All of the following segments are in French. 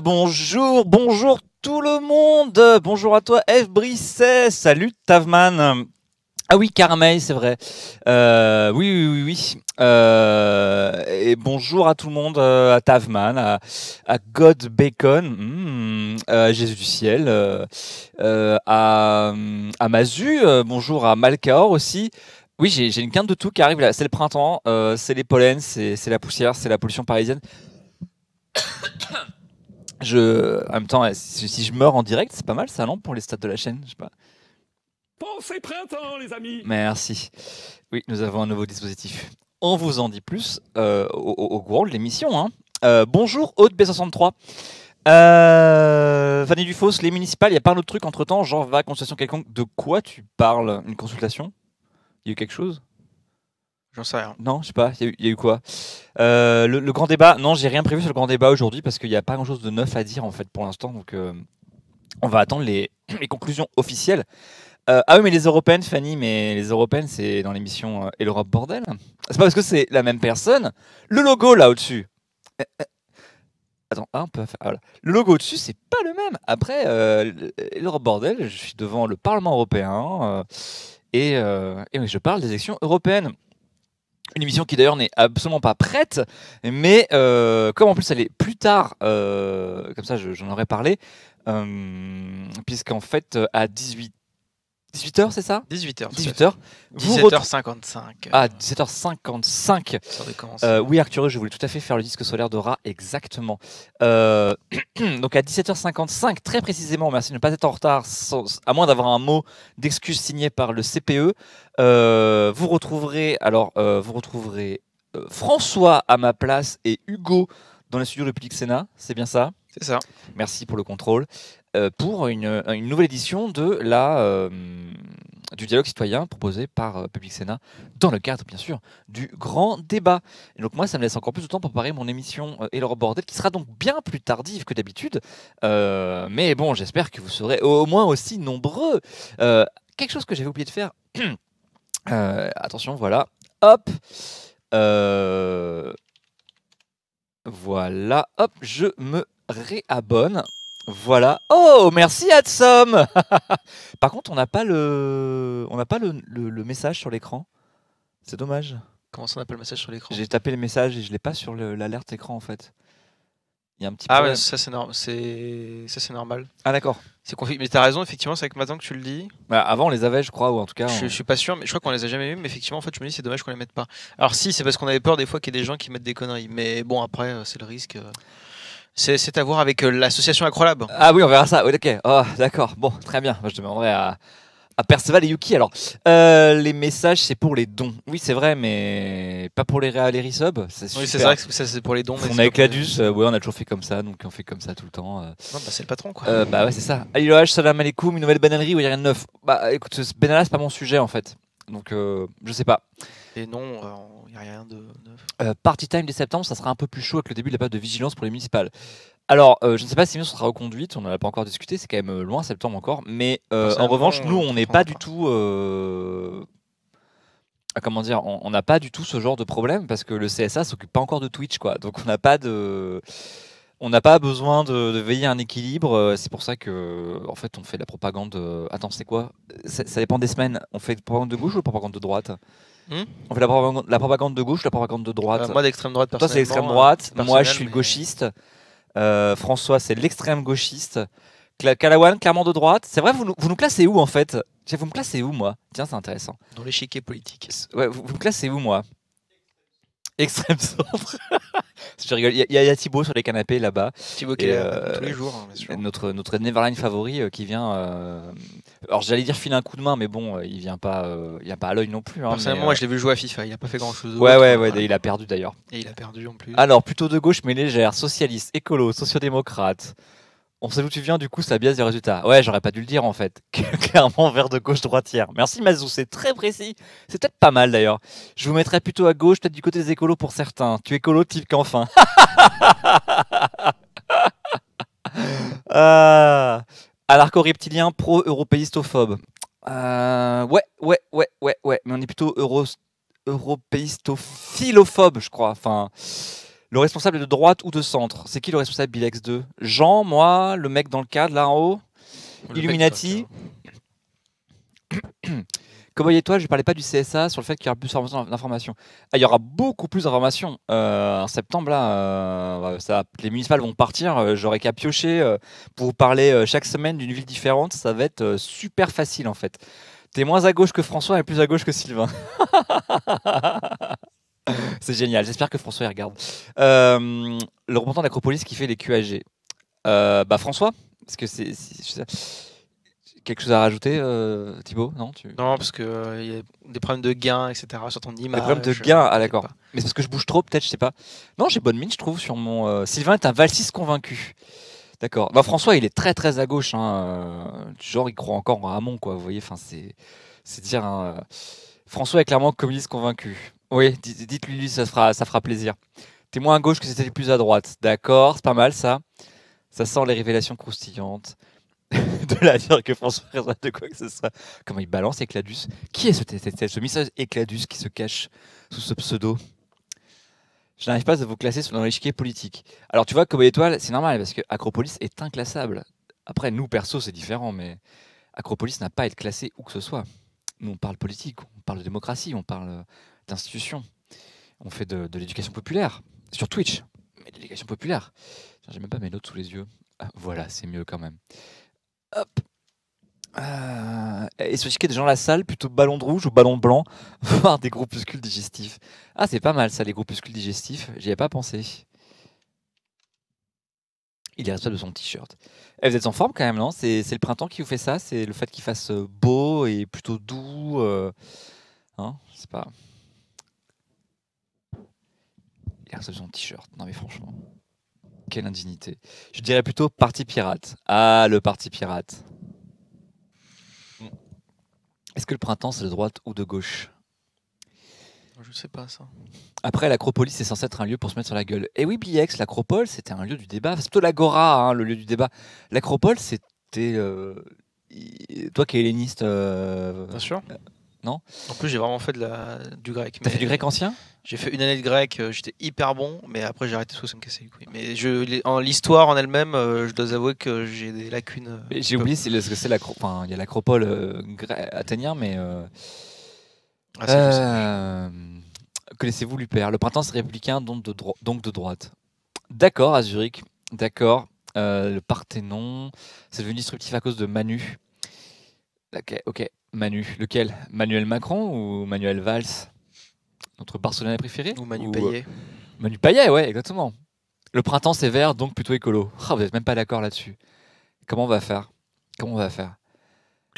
Bonjour tout le monde. Bonjour à toi, F. Brisset. Salut, Tavman. Ah oui, Carmeil, c'est vrai. Oui. Et bonjour à tout le monde, à Tavman, à God Bacon, à Jésus du ciel, à Mazu. Bonjour à Malkaor aussi. Oui, j'ai une quinte de tout qui arrive là. C'est le printemps, c'est les pollens, c'est la poussière, c'est la pollution parisienne. En même temps, si je meurs en direct, c'est pas mal ça, non, pour les stats de la chaîne, je sais pas. Pensez printemps, les amis. Merci. Oui, nous avons un nouveau dispositif. On vous en dit plus au courant de l'émission. Hein. Bonjour, Haute B63. Fanny Dufos, les municipales, il n'y a pas un autre truc entre temps, genre va consultation quelconque. De quoi tu parles? Une consultation? Il y a eu quelque chose? J'en sais rien. Non, je sais pas, il y a eu quoi? Le grand débat, non, j'ai rien prévu sur le grand débat aujourd'hui parce qu'il n'y a pas grand chose de neuf à dire en fait pour l'instant. Donc on va attendre les conclusions officielles. Ah oui, mais les européennes, Fanny, mais les européennes, c'est dans l'émission Et l'Europe bordel. C'est pas parce que c'est la même personne. Le logo là au-dessus. Attends, on peut faire. Voilà. Le logo au-dessus, c'est pas le même. Après, Et l'Europe bordel, je suis devant le Parlement européen et oui, je parle des élections européennes. Une émission qui d'ailleurs n'est absolument pas prête, mais comme en plus elle est plus tard, comme ça j'en aurais parlé, puisqu'en fait à 18h, c'est ça? 18h. 18h. 17h55. Ah, 17h55. Oui, Arctureux, je voulais tout à fait faire le disque solaire d'Aura, exactement. Donc à 17h55, très précisément, merci de ne pas être en retard, à moins d'avoir un mot d'excuse signé par le CPE. Vous retrouverez François à ma place et Hugo dans les studios de Public Sénat, c'est bien ça? C'est ça. Merci pour le contrôle. Pour une nouvelle édition du dialogue citoyen proposé par Public Sénat dans le cadre, bien sûr, du grand débat. Et donc moi, ça me laisse encore plus de temps pour préparer mon émission Et l'Europe bordel, qui sera donc bien plus tardive que d'habitude. Mais bon, j'espère que vous serez au moins aussi nombreux. Quelque chose que j'avais oublié de faire. Attention, voilà. Hop. Voilà. Hop, je me réabonne. Voilà. Oh, merci Adsom. Par contre, on n'a pas le message sur l'écran. C'est dommage. Comment ça, on appelle le message sur l'écran? J'ai tapé le message et je l'ai pas sur l'alerte écran en fait. Il y a un petit Ah problème. ouais, ça c'est normal. Ah d'accord. Mais t'as raison, effectivement, c'est avec maintenant que tu le dis. Bah, avant on les avait, je crois, ou en tout cas. Je suis pas sûr, mais je crois qu'on les a jamais eu. Mais effectivement, en fait, je me dis c'est dommage qu'on les mette pas. Alors si, c'est parce qu'on avait peur des fois qu'il y ait des gens qui mettent des conneries. Mais bon, après, c'est le risque. C'est à voir avec l'association Acrolab. Ah oui, on verra ça. Oui, ok. Oh, d'accord. Bon, très bien. Moi, je demanderai à Perceval et Yuki. Alors, les messages, c'est pour les dons. Oui, c'est vrai, mais pas pour les réals et resub. Oui, c'est vrai que ça, c'est pour les dons. On est avec Ladus, ouais, on a toujours fait comme ça, donc on fait comme ça tout le temps. Non, bah, c'est le patron, quoi. Bah ouais, c'est ça. Aliloh, salam alaikum, une nouvelle banalerie où il n'y a rien de neuf. Bah écoute, Benalla, c'est pas mon sujet en fait. Donc, je sais pas. Et non, il n'y a rien de neuf. Party time dès septembre, ça sera un peu plus chaud avec le début de la période de vigilance pour les municipales. Alors, je ne sais pas si l'émission sera reconduite, on n'en a pas encore discuté, c'est quand même loin, septembre encore. Mais en revanche, nous, on n'est pas du tout. Comment dire, on n'a pas du tout ce genre de problème parce que le CSA s'occupe pas encore de Twitch, quoi. Donc, on n'a pas besoin de veiller à un équilibre. C'est pour ça que, en fait, on fait de la propagande. Attends, c'est quoi? Ça dépend des semaines. On fait de la propagande de gauche ou de la propagande de droite? On fait la propagande de gauche ou la propagande de droite? Moi, d'extrême droite, toi, c'est l'extrême droite. Moi, je suis le gauchiste. François, c'est l'extrême gauchiste. Kalawan, clairement de droite. C'est vrai, vous nous classez où en fait? Vous me classez où, moi? Tiens, c'est intéressant. Dans l'échiquier politique. Ouais, vous me classez où, moi? Extrême centre. Je rigole. Il y a Thibaut sur les canapés là-bas. Thibaut qui est là tous les jours. Hein, bien sûr. Notre Neverline favori qui vient. Alors j'allais dire filer un coup de main, mais bon, il vient pas à l'œil non plus. Hein, personnellement, moi je l'ai vu jouer à FIFA. Il a pas fait grand-chose. Ouais, il a perdu d'ailleurs. Et il a perdu en plus. Alors plutôt de gauche mais légère, socialiste, écolo, sociodémocrate. On sait d'où tu viens, du coup, ça biaise les résultats. Ouais, j'aurais pas dû le dire en fait. Clairement, vert de gauche droitière. Merci Mazou, c'est très précis. C'est peut-être pas mal d'ailleurs. Je vous mettrais plutôt à gauche, peut-être du côté des écolos pour certains. Tu es écolo, type qu'enfin. Anarcho-reptilien, pro-européistophobe. Ouais. Mais on est plutôt européistophilophobes, je crois. Enfin, Le responsable est de droite ou de centre? C'est qui le responsable Bilex 2? Jean, moi, le mec dans le cadre là en haut? Le mec, Illuminati? Cowboy Étoile, je parlais pas du CSA sur le fait qu'il y aura plus d'informations. Ah, il y aura beaucoup plus d'informations. En septembre, là, les municipales vont partir. J'aurai qu'à piocher pour vous parler chaque semaine d'une ville différente. Ça va être super facile en fait. T'es moins à gauche que François et plus à gauche que Sylvain. C'est génial. J'espère que François y regarde. Le représentant d'Acropolis qui fait les QAG. François, parce que quelque chose à rajouter, Thibaut? Non, Non, parce que y a des problèmes de gain, etc. sur ton image. Des problèmes de gain, ah je sais d'accord. pas. Mais c'est parce que je bouge trop, peut-être, je sais pas. Non, j'ai bonne mine, je trouve, sur mon. Sylvain est un valsiste convaincu. D'accord. François, il est très très à gauche. Genre, il croit encore en Hamon, quoi. Vous voyez, enfin, c'est dire. François est clairement communiste convaincu. Oui, dites-lui, ça fera plaisir. T'es moins à gauche que c'était les plus à droite. D'accord, c'est pas mal ça. Ça sent les révélations croustillantes. De la dire que François raisonne de quoi que ce soit. Comment il balance Écladus? Qui est ce mystérieux Écladus qui se cache sous ce pseudo? Je n'arrive pas à vous classer dans l'échiquier politique. Alors tu vois, Cowboy Étoile, c'est normal parce que Acropolis est inclassable. Après, nous perso, c'est différent, mais Acropolis n'a pas à être classé où que ce soit. Nous, on parle politique, on parle de démocratie, on parle d'institutions. On fait de l'éducation populaire sur Twitch, mais de l'éducation populaire. J'ai même pas mes notes sous les yeux. Ah, voilà, c'est mieux quand même. Hop. Et sur l'échiquier des gens dans la salle, plutôt ballon de rouge ou ballon de blanc, voire des groupuscules digestifs. Ah, c'est pas mal ça, les groupuscules digestifs. J'y avais pas pensé. Il est responsable de son t-shirt. Vous êtes en forme quand même, non? C'est le printemps qui vous fait ça? C'est le fait qu'il fasse beau et plutôt doux hein? C'est pas. Il est responsable de son t-shirt. Non mais franchement, quelle indignité. Je dirais plutôt parti pirate. Ah, le parti pirate. Est-ce que le printemps, c'est de droite ou de gauche? Je sais pas ça. Après, l'Acropolis, c'est censé être un lieu pour se mettre sur la gueule. Et oui, BX, l'Acropole, c'était un lieu du débat. C'est plutôt l'Agora, le lieu du débat. L'Acropole, c'était... toi qui es helléniste... Bien sûr. Non? En plus, j'ai vraiment fait du grec. T'as fait du grec ancien? J'ai fait une année de grec, j'étais hyper bon, mais après j'ai arrêté parce que ça me cassait les couilles. Mais l'histoire en elle-même, je dois avouer que j'ai des lacunes. J'ai oublié ce que c'est l'Acropole. Enfin, il y a l'Acropole athénien, mais... Connaissez-vous l'UPR? Le printemps, c'est républicain, donc de droite. D'accord, à Zurich. D'accord. Le Parthénon, c'est devenu disruptif à cause de Manu. Ok. Manu. Lequel? Manuel Macron ou Manuel Valls? Notre Barcelonais préféré? Ou Manu Payet. Manu Payet, ouais, exactement. Le printemps, c'est vert, donc plutôt écolo. Vous n'êtes même pas d'accord là-dessus. Comment on va faire?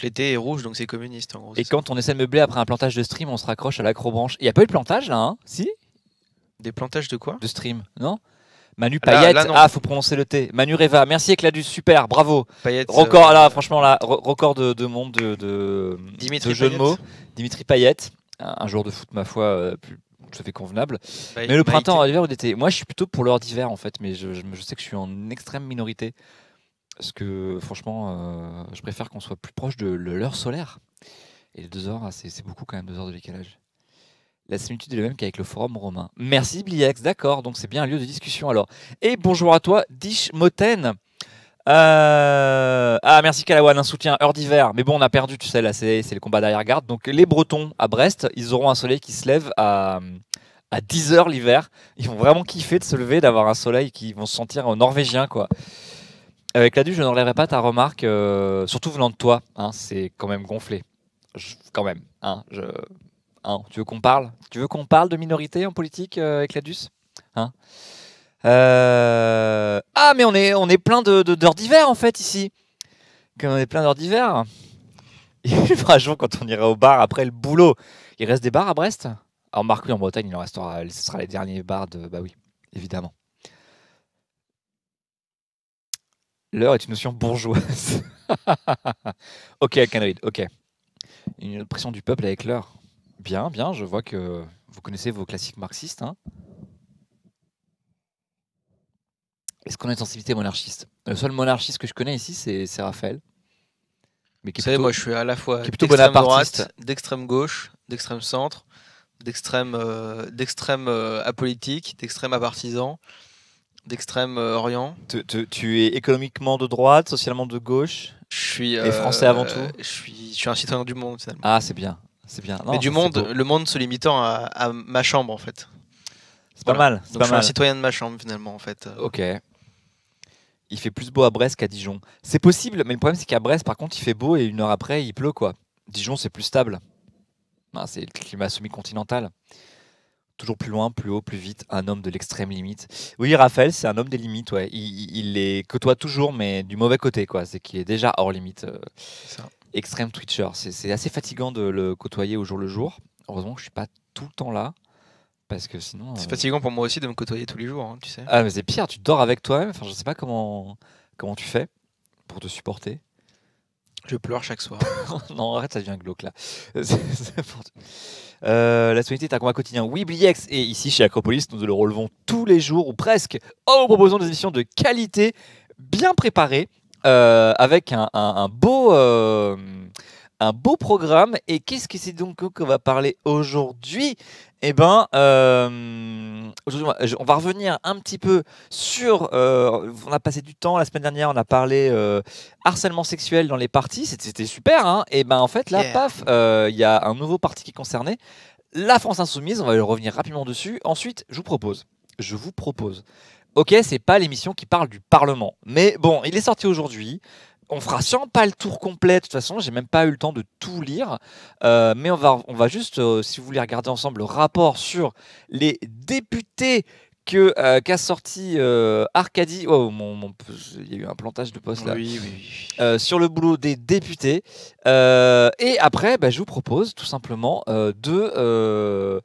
L'été est rouge, donc c'est communiste en gros. Et quand on essaie de meubler après un plantage de stream, on se raccroche à l'acrobranche. Il n'y a pas eu de plantage là, hein? Si? Des plantages de quoi? De stream, non? Manu Payet, faut prononcer le T. Manu Reva, merci Écladus, super, bravo. Payet, record là, franchement là, record de monde de jeux de mots. Dimitri Payet, un joueur de foot ma foi tout à fait convenable. Mais le printemps, l'hiver ou l'été, moi je suis plutôt pour l'heure d'hiver en fait, mais je sais que je suis en extrême minorité. Parce que franchement, je préfère qu'on soit plus proche de l'heure solaire. Et les 2 heures, c'est beaucoup quand même, 2 heures de décalage. La similitude est la même qu'avec le forum romain. Merci Bliex, d'accord, donc c'est bien un lieu de discussion alors. Et bonjour à toi, Dish Moten. Merci Calawan, un soutien, heure d'hiver. Mais bon, on a perdu, tu sais, là c'est le combat d'arrière-garde. Donc les Bretons à Brest, ils auront un soleil qui se lève à 10h l'hiver. Ils vont vraiment kiffer de se lever, d'avoir un soleil qui vont se sentir norvégien, quoi. Avec Écladus, je n'enlèverai pas ta remarque, surtout venant de toi, hein, c'est quand même gonflé. Quand même, hein, tu veux qu'on parle? Tu veux qu'on parle de minorité en politique, Écladus, hein? Mais on est plein d'heures d'hiver en fait ici. On est plein d'heures d'hiver. Il fera jour quand on ira au bar après le boulot. Il reste des bars à Brest? Alors Marc, oui, en Bretagne, il en restera. Ce sera les derniers bars de. Bah oui, évidemment. L'heure est une notion bourgeoise. Ok, Alcanoïde, ok. Une pression du peuple avec l'heure. Bien, je vois que vous connaissez vos classiques marxistes. Hein. Est-ce qu'on a une sensibilité monarchiste? Le seul monarchiste que je connais ici, c'est Raphaël. Mais vous savez, moi je suis à la fois d'extrême droite, d'extrême gauche, d'extrême centre, d'extrême apolitique, d'extrême apartisan, d'extrême orient. Tu es économiquement de droite, socialement de gauche Je suis et français avant tout. je suis un citoyen du monde finalement. Ah, c'est bien. C'est bien. Non, Mais du ça, c'est monde, beau. le monde se limitant à ma chambre en fait. C'est pas Voilà. mal. C'est Donc pas je suis un mal. citoyen de ma chambre finalement en fait. Ok. Il fait plus beau à Brest qu'à Dijon. C'est possible, mais le problème c'est qu'à Brest, par contre, il fait beau et une heure après, il pleut quoi. Dijon, c'est plus stable. Ah, c'est le climat semi-continental. Toujours plus loin, plus haut, plus vite. Un homme de l'extrême limite. Oui, Raphaël, c'est un homme des limites. Ouais. Il les côtoie toujours, mais du mauvais côté quoi. C'est qu'il est déjà hors limite. C'est ça. Extrême Twitcher. C'est assez fatigant de le côtoyer au jour le jour. Heureusement que je suis pas tout le temps là, parce que sinon. C'est fatigant pour moi aussi de me côtoyer tous les jours, hein, tu sais. Ah, mais c'est pire. Tu dors avec toi-même. Enfin, je sais pas comment tu fais pour te supporter. Je pleure chaque soir. Non, arrête, ça devient glauque là. La solitude est un combat quotidien. Oui, Bliex, et ici chez Acropolis, nous le relevons tous les jours ou presque en vous proposant des émissions de qualité, bien préparées, avec un beau programme. Et qu'est-ce que c'est donc qu'on va parler aujourd'hui? Eh ben, aujourd'hui, on va revenir un petit peu sur. On a passé du temps la semaine dernière, on a parlé harcèlement sexuel dans les partis, c'était super. Hein, et ben en fait, là, Yeah. paf, il y a un nouveau parti qui est concerné, la France Insoumise. On va revenir rapidement dessus. Ensuite, je vous propose. Ok, c'est pas l'émission qui parle du Parlement, mais bon, il est sorti aujourd'hui. On fera sûrement pas le tour complet, de toute façon, j'ai même pas eu le temps de tout lire. Mais on va juste, si vous voulez regarder ensemble le rapport sur les députés qu'a sorti Arcadie. Oh, il y a eu un plantage de poste là. Oui. Sur le boulot des députés. Et après, je vous propose tout simplement de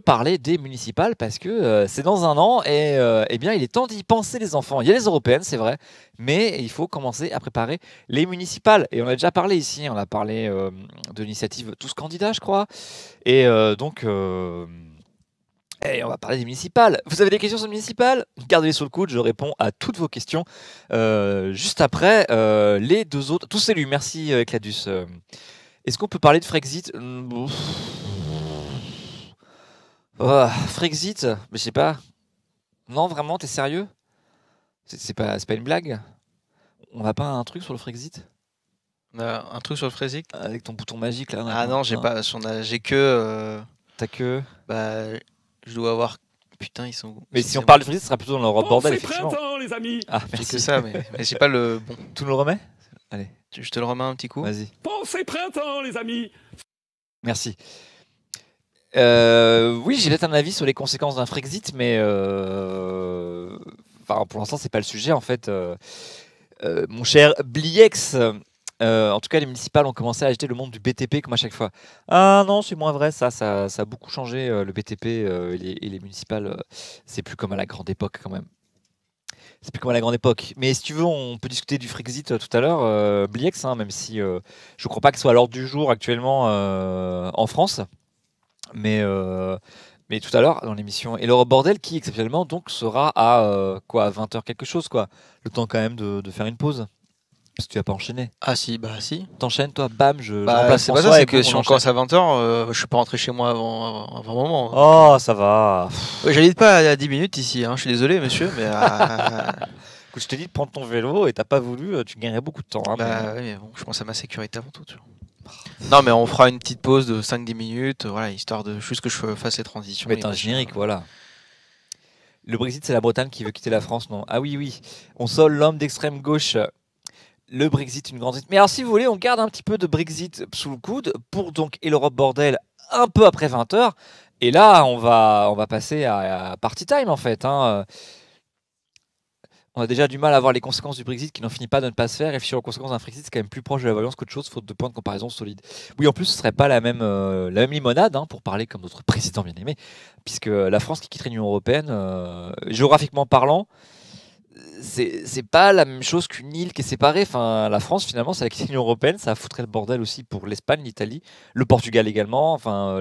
parler des municipales, parce que c'est dans un an et eh bien il est temps d'y penser, les enfants. Il y a les européennes, c'est vrai, mais il faut commencer à préparer les municipales. Et on a déjà parlé ici, on a parlé de l'initiative Tous candidats, je crois. Et donc, on va parler des municipales. Vous avez des questions sur les municipales? Gardez-les sur le coude, je réponds à toutes vos questions juste après les deux autres. Tous élus, merci Cladus. Est-ce qu'on peut parler de Frexit? Frexit, mais je sais pas. Non, vraiment, t'es sérieux? C'est pas une blague? On n'a pas un truc sur le Frexit? Un truc sur le Frexit? Avec ton bouton magique là? Ah non, j'ai pas. J'ai que. T'as que. Je dois avoir. Putain, ils sont. Mais si on parle du Frexit, ce sera plutôt dans l'Europe bordel, C'est effectivement. printemps, les amis. Ah, J'ai merci. que ça, mais j'ai pas le bon. Tu nous le remets? Allez, Je te le remets un petit coup. vas-y. Pensez printemps, les amis. Merci. Oui, j'ai peut-être un avis sur les conséquences d'un Frexit, mais pour l'instant, c'est pas le sujet en fait. Mon cher Bliex, en tout cas, les municipales ont commencé à agiter le monde du BTP comme à chaque fois. Ah non, c'est moins vrai, ça a beaucoup changé, le BTP et les municipales. C'est plus comme à la grande époque quand même. C'est plus comme à la grande époque. Mais si tu veux, on peut discuter du Frexit tout à l'heure, Bliex, hein, même si je crois pas que ce soit à l'ordre du jour actuellement en France. Mais tout à l'heure, dans l'émission Et l'Europe Bordel, qui exceptionnellement donc sera à 20h quelque chose, quoi. Le temps quand même de faire une pause. Parce que tu vas pas enchaîner. Ah si, si. T'enchaînes, toi, bam, je remplace c'est pas François ça, c'est et que boum, si on on commence à 20h, je suis pas rentré chez moi avant un moment. Oh, ça va. Ouais, j'habite pas à 10 minutes ici, hein. Je suis désolé, monsieur, mais. Écoute, je t'ai dit de prendre ton vélo et t'as pas voulu, tu gagnerais beaucoup de temps. Hein, ouais, mais bon, je pense à ma sécurité avant tout. Tu vois. Non, mais on fera une petite pause de 5-10 minutes, voilà, histoire de juste que je fasse les transitions. Mettre un générique, voilà. Le Brexit, c'est la Bretagne qui veut quitter la France, non? Ah oui. On sole l'homme d'extrême gauche. Le Brexit, une grande... Mais alors, si vous voulez, on garde un petit peu de Brexit sous le coude pour donc Et l'Europe Bordel un peu après 20h. Et là, on va passer à party time, en fait. Hein. On a déjà du mal à voir les conséquences du Brexit qui n'en finit pas de ne pas se faire. Et sur les conséquences d'un Brexit, c'est quand même plus proche de la violence qu'autre chose, faute de points de comparaison solides. Oui, en plus, ce ne serait pas la même limonade, hein, pour parler comme notre président bien-aimé, puisque la France qui quitterait l'Union européenne, géographiquement parlant, c'est pas la même chose qu'une île qui est séparée. Enfin, la France, finalement, c'est la quitterait l'Union européenne, ça foutrait le bordel aussi pour l'Espagne, l'Italie, le Portugal également, enfin,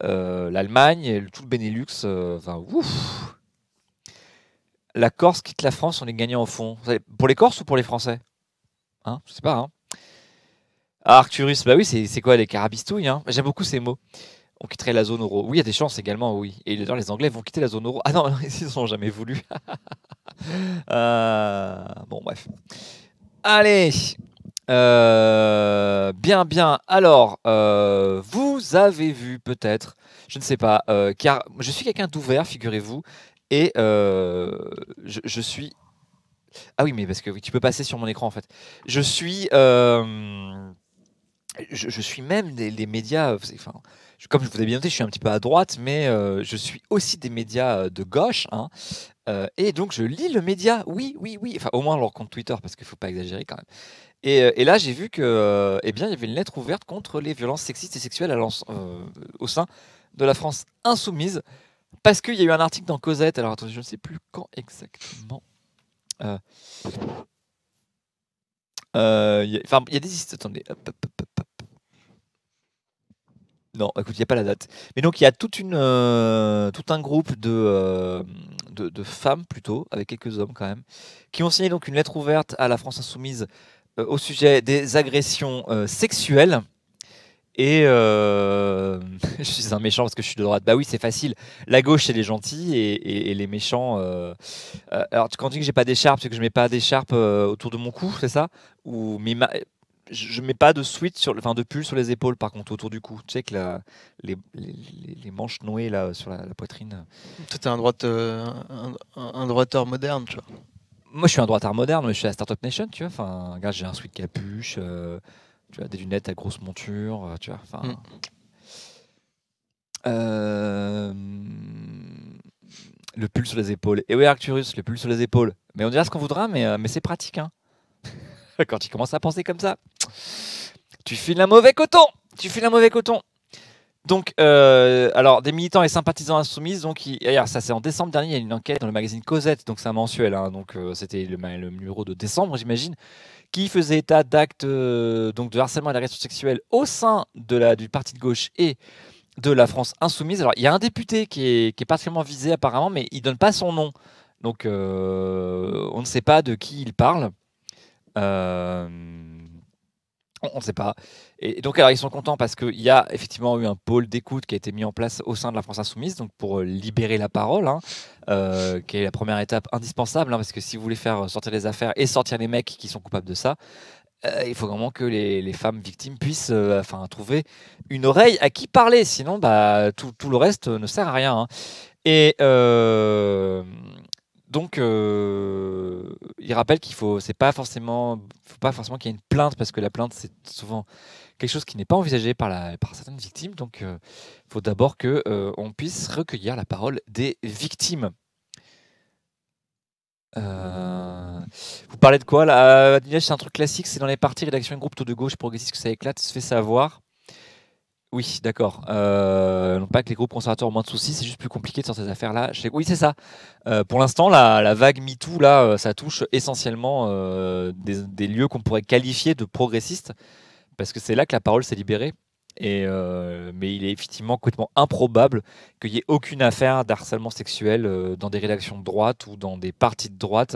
l'Allemagne, et tout le Benelux. Ouf. La Corse quitte la France, on est gagnant au fond. Pour les Corses ou pour les Français? Hein, je sais pas. Hein. Ah, Arcturus, bah oui, c'est quoi les carabistouilles, hein. J'aime beaucoup ces mots. On quitterait la zone euro. Oui, il y a des chances également, oui. Et d'ailleurs, les Anglais vont quitter la zone euro. Ah non, ils n'ont jamais voulu. Bon, bref. Allez. Bien. Alors, vous avez vu peut-être, je ne sais pas, car je suis quelqu'un d'ouvert, figurez-vous, et je suis. Ah oui, mais parce que oui, tu peux passer sur mon écran en fait. Je suis. Je suis même les médias, enfin, comme je vous ai bien noté, je suis un petit peu à droite, mais je suis aussi des médias de gauche, hein, et donc je lis le média, oui, enfin au moins leur compte Twitter, parce qu'il ne faut pas exagérer quand même. Et là, j'ai vu que, eh bien, il y avait une lettre ouverte contre les violences sexistes et sexuelles au sein de la France insoumise, parce qu'il y a eu un article dans Cosette. Alors attendez, je ne sais plus quand exactement. Euh, Enfin, il y a des histoires. Attendez. Hop. Non, écoute, il n'y a pas la date. Mais donc, il y a tout un groupe de femmes, plutôt, avec quelques hommes quand même, qui ont signé donc une lettre ouverte à la France insoumise au sujet des agressions sexuelles. Et je suis un méchant parce que je suis de droite. Bah oui, c'est facile. La gauche, c'est les gentils et les méchants. Alors, quand tu dis que j'ai pas d'écharpe, c'est que je mets pas d'écharpe autour de mon cou, c'est ça? Ou je mets pas de sweat enfin de pull sur les épaules, par contre, autour du cou. Tu sais que les manches nouées là sur la poitrine. Toi, t'es un droiteur moderne, tu vois. Moi, je suis un droitard moderne, mais je suis à Startup Nation, tu vois. Enfin, regarde, j'ai un sweat capuche, tu vois, des lunettes à grosse monture, tu vois. Enfin. Le pull sur les épaules. Et oui, Arcturus, le pull sur les épaules. Mais on dira ce qu'on voudra, mais c'est pratique, hein. Quand tu commences à penser comme ça, tu files un mauvais coton. Donc, alors, des militants et sympathisants insoumises, donc, alors, ça c'est en décembre dernier, il y a une enquête dans le magazine Cosette, donc c'est un mensuel, hein, donc c'était le numéro de décembre, j'imagine, qui faisait état d'actes donc de harcèlement et d'agression sexuelle au sein du parti de gauche et de la France insoumise. Alors, il y a un député qui est particulièrement visé apparemment, mais il donne pas son nom, donc on ne sait pas de qui il parle. On ne sait pas. Et donc, alors, ils sont contents parce qu'il y a effectivement eu un pôle d'écoute qui a été mis en place au sein de la France Insoumise, donc pour libérer la parole, hein, qui est la première étape indispensable, hein, parce que si vous voulez faire sortir les affaires et sortir les mecs qui sont coupables de ça, il faut vraiment que les femmes victimes puissent trouver une oreille à qui parler. Sinon, bah, tout le reste ne sert à rien, hein. Et donc, il rappelle faut pas forcément qu'il y ait une plainte, parce que la plainte, c'est souvent quelque chose qui n'est pas envisagé par certaines victimes. Donc, il faut d'abord qu'on puisse recueillir la parole des victimes. Vous parlez de quoi là? C'est un truc classique, c'est dans les partis, rédaction et groupe taux de gauche progressiste que ça éclate, se fait savoir. Oui, d'accord. Non pas que les groupes conservateurs ont moins de soucis, c'est juste plus compliqué de sortir ces affaires-là. Oui, c'est ça. Pour l'instant, la vague MeToo, là, ça touche essentiellement des lieux qu'on pourrait qualifier de progressistes, parce que c'est là que la parole s'est libérée. Mais il est effectivement complètement improbable qu'il n'y ait aucune affaire d'harcèlement sexuel dans des rédactions de droite ou dans des partis de droite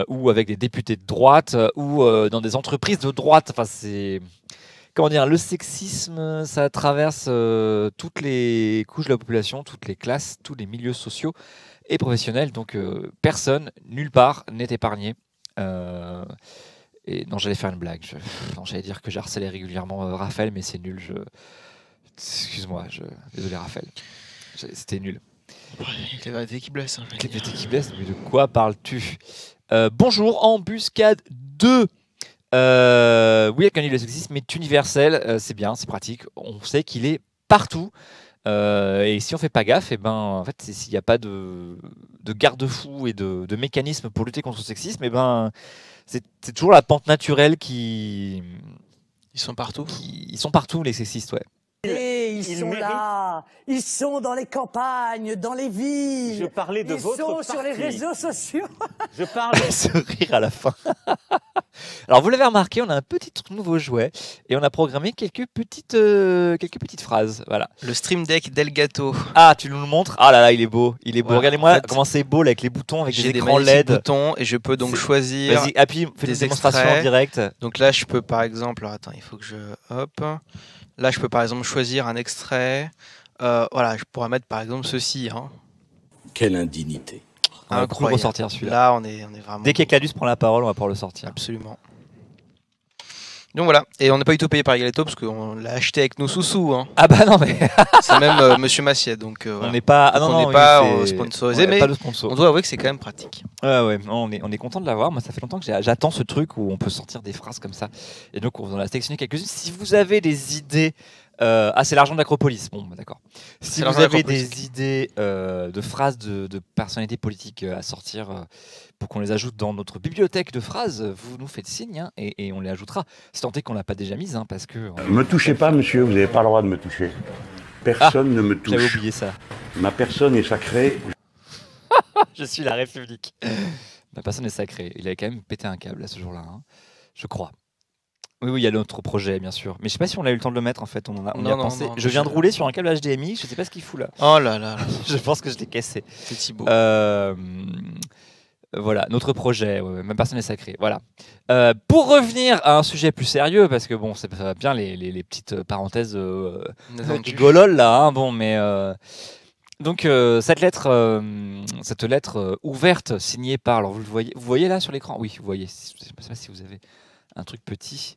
ou avec des députés de droite ou dans des entreprises de droite. Enfin, c'est... Comment dire, le sexisme, ça traverse toutes les couches de la population, toutes les classes, tous les milieux sociaux et professionnels. Donc personne, nulle part, n'est épargné. Et non, j'allais faire une blague. Non, j'allais dire que j'harcelais régulièrement Raphaël, mais c'est nul. Excuse-moi, désolé Raphaël. C'était nul. Avec les vérités qui blessent. Avec les vérités qui blessent, mais de quoi parles-tu? Bonjour, Embuscade 2. Oui, avec un livre, le sexisme est universel, c'est bien, c'est pratique. On sait qu'il est partout. Et si on fait pas gaffe, et ben, en fait, s'il n'y a pas de garde-fous et de mécanismes pour lutter contre le sexisme, et ben, c'est toujours la pente naturelle qui. Ils sont partout. Ils sont partout, les sexistes, ouais. Et ils sont là, ils sont dans les campagnes, dans les villes. Je parlais de ils votre sont parti. sur les réseaux sociaux. Je parle. Ce rire à la fin. Alors vous l'avez remarqué, on a un petit nouveau jouet et on a programmé quelques petites phrases. Voilà. Le Stream Deck d'Elgato. Ah, tu nous le montres? Ah là là, il est beau. Il est beau. Voilà, Regardez-moi en fait, comment c'est beau là, avec les boutons, avec J'ai des des écrans magnifiques LED. boutons et je peux donc C'est- choisir. Vas-y, appuie, fais une des démonstration en extraits. direct. Donc là, je peux par exemple. Alors, attends, il faut que je. Hop. Là, je peux par exemple choisir un extrait. Voilà, je pourrais mettre par exemple ceci. Hein. Quelle indignité. On va beaucoup le Incroyable. ressortir celui-là. Là, on est vraiment. Dès qu'Ecladus prend la parole, on va pouvoir le sortir. Absolument. Donc voilà, et on n'a pas du tout payé par Elgato parce qu'on l'a acheté avec nos sous-sous. Hein. Ah bah non, mais C'est même Monsieur Massier, donc on voilà. n'est pas. Ah Donc non, on non, n'est pas oui, c'est- sponsorisé, on est mais pas le sponsor. on doit avouer que c'est quand même pratique. Ouais, non, on est content de l'avoir. Moi, ça fait longtemps que j'attends ce truc où on peut sortir des phrases comme ça. Et donc, on en a sélectionné quelques-unes. Si vous avez des idées. Ah, c'est l'argent d'Acropolis. Bon, bah, d'accord. Si C'est vous l'argent avez d'Acropolis. des idées de phrases de personnalités politiques à sortir pour qu'on les ajoute dans notre bibliothèque de phrases, vous nous faites signe hein, et on les ajoutera. C'est tant est qu'on l'a pas déjà mise hein, parce que. Me touchez pas, monsieur, vous n'avez pas le droit de me toucher. Personne ne me J'avais touche. oublié ça. Ma personne est sacrée. Je suis la République. Ma personne est sacrée. Il avait quand même pété un câble à ce jour-là, hein, je crois. Oui, il y a notre projet, bien sûr. Mais je sais pas si on a eu le temps de le mettre, en fait. On y a Non, pensé. non, je viens de je- rouler sur un câble HDMI. Je sais pas ce qu'il fout là. Oh là là, là, Je pense que je l'ai cassé. c'est Thibaut. Voilà, notre projet. Ouais, ma personne est sacrée. Voilà. Pour revenir à un sujet plus sérieux, parce que bon, ça va bien les petites parenthèses Inattendu. rigololes là. Hein, bon, mais. Donc cette lettre ouverte signée par, alors vous voyez là sur l'écran, oui vous voyez, je sais pas si vous avez un truc petit.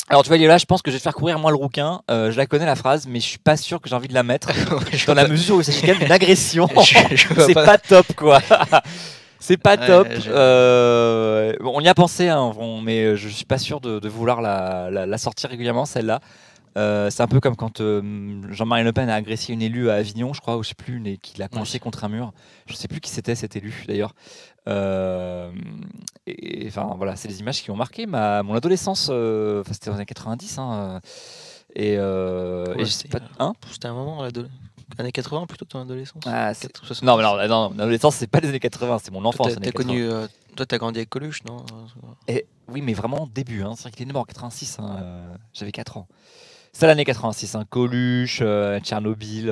Alors tu vois là, je pense que je vais faire courir moi le rouquin. Je la connais la phrase, mais je suis pas sûr que j'ai envie de la mettre dans la mesure où il s'agit quand même d'une agression. Je vois C'est pas top quoi. C'est pas Ouais, top. j'ai- Bon, on y a pensé, hein, mais je suis pas sûr de vouloir la sortir régulièrement celle-là. C'est un peu comme quand Jean-Marie Le Pen a agressé une élue à Avignon, je crois, ou je sais plus, qui l'a coincé contre un mur. Je sais plus qui c'était cet élu d'ailleurs. Et enfin voilà, c'est des images qui ont marqué mon adolescence. Enfin, c'était dans les années 90. Hein, et je sais c'était- pas. Hein C'était un moment, années 80, plutôt ton adolescence. Ah, c'est- 70. non, mais non, mon adolescence, c'est pas les années 80, c'est mon Toi, enfance. t'as années connu, 80. toi, t'as grandi avec Coluche, non? Et, oui, mais vraiment début. Hein. C'est vrai qu'il est mort en 86. Hein, j'avais 4 ans. C'est l'année 86. Hein. Coluche, Tchernobyl,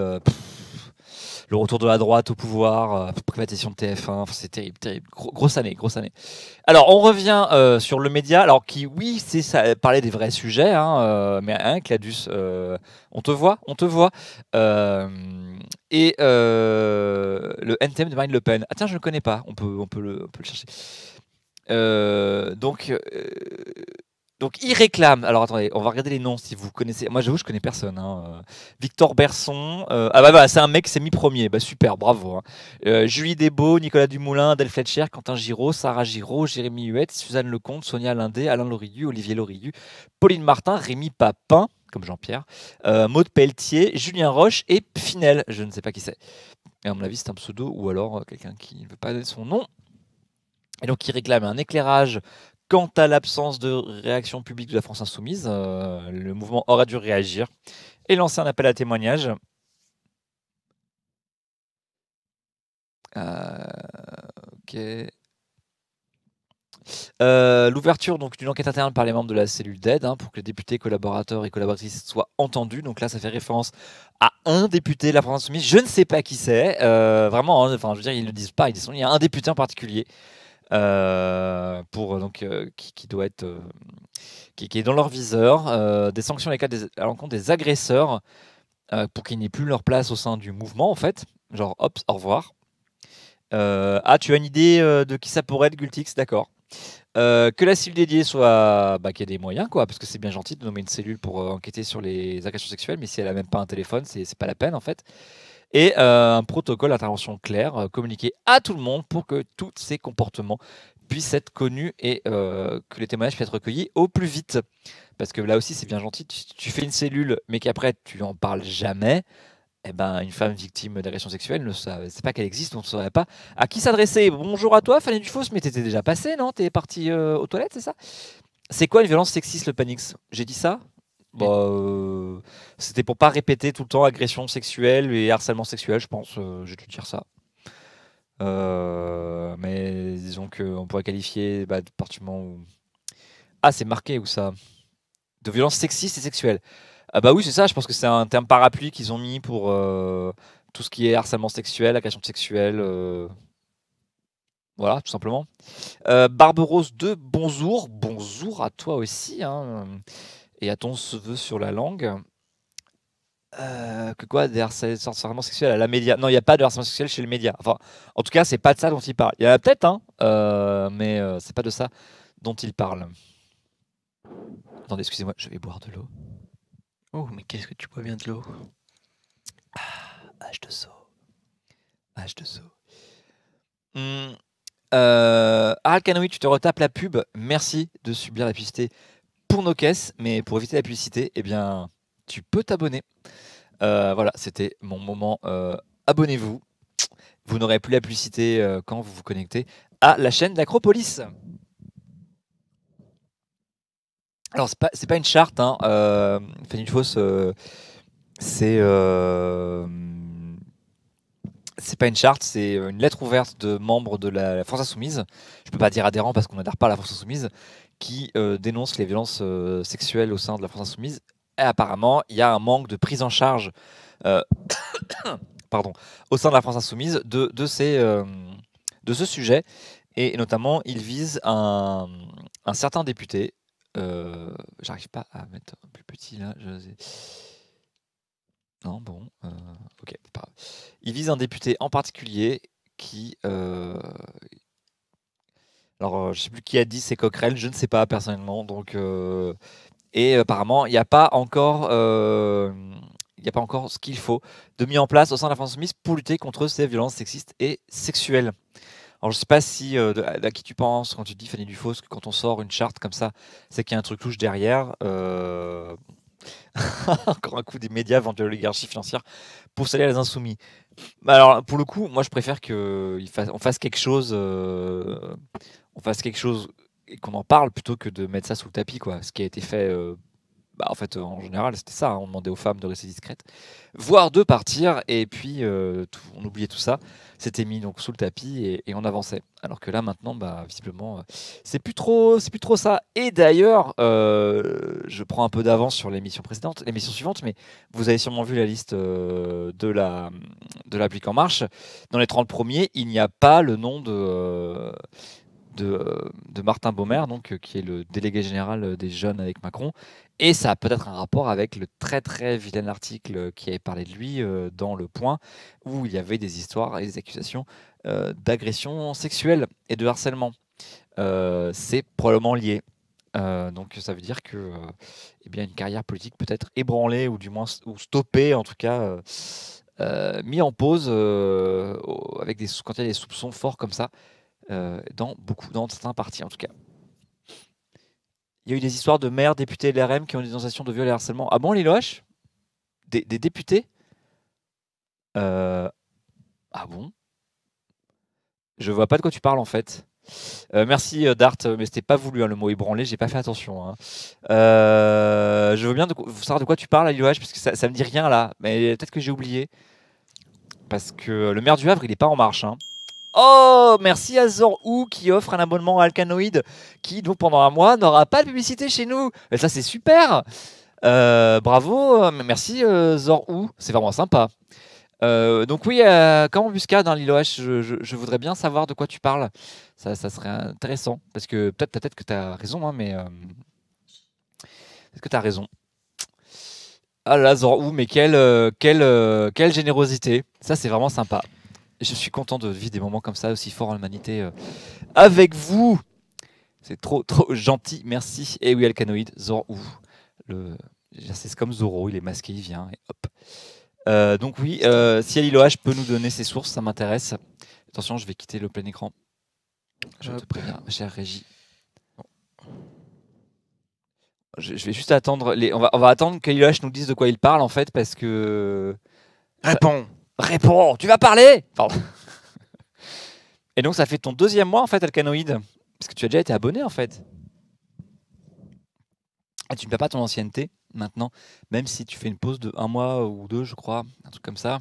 le retour de la droite au pouvoir, privatisation de TF1. Enfin, c'est terrible, terrible. Grosse année, grosse année. Alors, on revient sur le média. Alors, oui, c'est ça, parler des vrais sujets. Hein, mais Cladus, on te voit, on te voit. Et le NTM de Marine Le Pen. Ah tiens, je ne le connais pas. On peut le chercher. Donc il réclame. Alors attendez, on va regarder les noms si vous connaissez. Moi j'avoue je connais personne. Hein. Victor Berson. Ah bah voilà, c'est un mec qui s'est mis premier. Bah super, bravo. Hein. Julie Desbeaux, Nicolas Dumoulin, Adèle Fletcher, Quentin Giraud, Sarah Giraud, Jérémy Huette, Suzanne Lecomte, Sonia Lindé, Alain Lorigu, Olivier Lorigu, Pauline Martin, Rémi Papin, comme Jean-Pierre, Maud Pelletier, Julien Roche et Finel. Je ne sais pas qui c'est. Et à mon avis c'est un pseudo ou alors quelqu'un qui ne veut pas donner son nom. Et donc il réclame un éclairage. Quant à l'absence de réaction publique de la France Insoumise, le mouvement aura dû réagir et lancer un appel à témoignage. Ok. L'ouverture donc d'une enquête interne par les membres de la cellule d'aide pour que les députés, collaborateurs et collaboratrices soient entendus. Donc là, ça fait référence à un député de la France Insoumise. Je ne sais pas qui c'est. Vraiment, hein, enfin, je veux dire, ils ne le disent pas. Ils disent, il y a un député en particulier. Qui doit être qui est dans leur viseur, des sanctions à l'encontre des agresseurs pour qu'ils n'aient plus leur place au sein du mouvement en fait, genre hop, au revoir. Ah, tu as une idée de qui ça pourrait être, Gultix, d'accord. Que la cellule dédiée soit qu'il y ait des moyens quoi, parce que c'est bien gentil de nommer une cellule pour enquêter sur les agressions sexuelles, mais si elle a même pas un téléphone, c'est pas la peine en fait. Et un protocole d'intervention clair, communiqué à tout le monde pour que tous ces comportements puissent être connus et que les témoignages puissent être recueillis au plus vite. Parce que là aussi, c'est bien gentil, tu fais une cellule, mais qu'après, tu en parles jamais. Eh ben, une femme victime d'agression sexuelle ne sait pas qu'elle existe, on ne saurait pas à qui s'adresser. Bonjour à toi, Fanny Dufos, mais t'étais déjà passé, non? T'es parti aux toilettes, c'est ça? C'est quoi une violence sexiste, le Panix? J'ai dit ça? C'était pour pas répéter tout le temps agression sexuelle et harcèlement sexuel, je pense. J'ai dû dire ça. Mais disons qu'on pourrait qualifier de partir du moment où... Ah, c'est marqué où ça? De violence sexiste et sexuelle. Ah bah oui, c'est ça, je pense que c'est un terme parapluie qu'ils ont mis pour tout ce qui est harcèlement sexuel, agression sexuelle, voilà, tout simplement. Barberousse 2, bonjour. Bonjour à toi aussi, hein, et à ton cheveu sur la langue. Que quoi, des harcèlements sexuels à la média? Non, il n'y a pas de harcèlement sexuel chez les médias. Enfin, en tout cas, c'est pas de ça dont il parle. Il y en a peut-être, hein, mais c'est pas de ça dont il parle. Attendez, excusez-moi, je vais boire de l'eau. Oh, mais qu'est-ce que tu bois bien de l'eau? H2O. H2O. Alcanoï, tu te retapes la pub. Merci de subir la publicité pour nos caisses, mais pour éviter la publicité, eh bien, tu peux t'abonner. Voilà, c'était mon moment. Abonnez-vous. Vous n'aurez plus la publicité quand vous vous connectez à la chaîne d'Acropolis. Alors, c'est pas une charte, hein. Fanny Fausse, c'est pas une charte, c'est une lettre ouverte de membres de la France Insoumise. Je peux pas dire adhérents parce qu'on n'adhère pas à la France Insoumise, qui dénonce les violences sexuelles au sein de la France Insoumise. Et apparemment, il y a un manque de prise en charge euh, pardon, au sein de la France Insoumise de ce sujet. Et notamment, il vise un certain député. J'arrive pas à mettre plus petit là. Non, bon, ok, c'est pas grave. Il vise un député en particulier qui. Alors, je sais plus qui a dit c'est Coquerel, je ne sais pas personnellement. Donc, et apparemment, il n'y a pas encore. Il n'y a pas encore ce qu'il faut de mis en place au sein de la France Insoumise pour lutter contre ces violences sexistes et sexuelles. Alors, je sais pas si à qui tu penses quand tu dis Fanny Dufaux, que quand on sort une charte comme ça, c'est qu'il y a un truc louche derrière. Encore un coup des médias vendent de l'oligarchie financière pour salir les insoumis. Bah alors, pour le coup, moi, je préfère qu'on fasse quelque chose, et qu'on en parle plutôt que de mettre ça sous le tapis, quoi. Ce qui a été fait. En fait, en général, c'était ça, hein. On demandait aux femmes de rester discrètes, voire de partir, et puis on oubliait tout ça. C'était mis donc sous le tapis et on avançait. Alors que là, maintenant, visiblement, c'est plus trop ça. Et d'ailleurs, je prends un peu d'avance sur l'émission suivante, mais vous avez sûrement vu la liste de la République en marche. Dans les 30 premiers, il n'y a pas le nom de Martin Baumer, donc, qui est le délégué général des jeunes avec Macron. Et ça a peut-être un rapport avec le très très vilain article qui avait parlé de lui dans Le Point, où il y avait des histoires et des accusations d'agression sexuelle et de harcèlement. C'est probablement lié. Donc ça veut dire que eh bien, une carrière politique peut être ébranlée, ou du moins ou stoppée, en tout cas mis en pause quand il y a des soupçons forts comme ça. Dans certains partis en tout cas. Il y a eu des histoires de maires, députés LRM qui ont des dénonciations de viol et harcèlement. Ah bon, Liloche? Des députés? Ah bon? Je vois pas de quoi tu parles en fait. Merci Dart, mais c'était pas voulu, hein, le mot ébranlé, j'ai pas fait attention, hein. Je veux bien savoir de quoi tu parles, Liloche, parce que ça me dit rien là, mais peut-être que j'ai oublié. Parce que le maire du Havre, il est pas en marche, hein. Oh, merci à Zorou qui offre un abonnement à Alcanoïd qui, donc, pendant un mois, n'aura pas de publicité chez nous. Et ça, c'est super. Bravo, merci Zorou, c'est vraiment sympa. Donc oui, comme embuscade, hein, Liloach, je voudrais bien savoir de quoi tu parles. Ça serait intéressant, parce que peut-être que tu as raison, hein, mais est-ce que tu as raison? Ah là, Zorou, mais quelle générosité. Ça, c'est vraiment sympa. Je suis content de vivre des moments comme ça, aussi forts en humanité, avec vous. C'est trop gentil, merci. Et oui, Alcanoïd, Zorou. C'est comme Zoro, il est masqué, il vient, et hop. Donc oui, si Aliloach peut nous donner ses sources, ça m'intéresse. Attention, je vais quitter le plein écran. Je te préviens, chère Régie. Je vais juste attendre. On va attendre qu'Aliloach nous dise de quoi il parle, en fait, parce que... Réponds, tu vas parler. Pardon. Et donc ça fait ton 2e mois en fait, Alcanoïd, parce que tu as déjà été abonné en fait. Et tu ne perds pas ton ancienneté maintenant, même si tu fais une pause de 1 mois ou 2, je crois, un truc comme ça.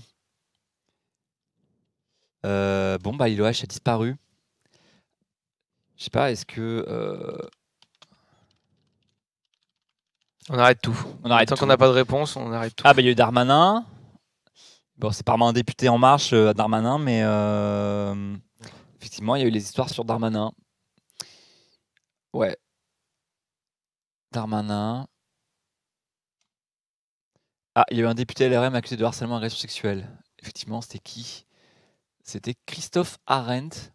Bon, bah, Lilo H a disparu. Je sais pas, est-ce que. On arrête tout. On arrête Tant tout. qu'on n'a pas de réponse, on arrête tout. Ah, bah, il y a eu Darmanin. Bon, c'est pas vraiment un député En Marche, Darmanin, mais effectivement, il y a eu les histoires sur Darmanin. Ouais. Darmanin. Ah, il y a eu un député LRM accusé de harcèlement et agression sexuelle. Effectivement, c'était qui? C'était Christophe Arendt.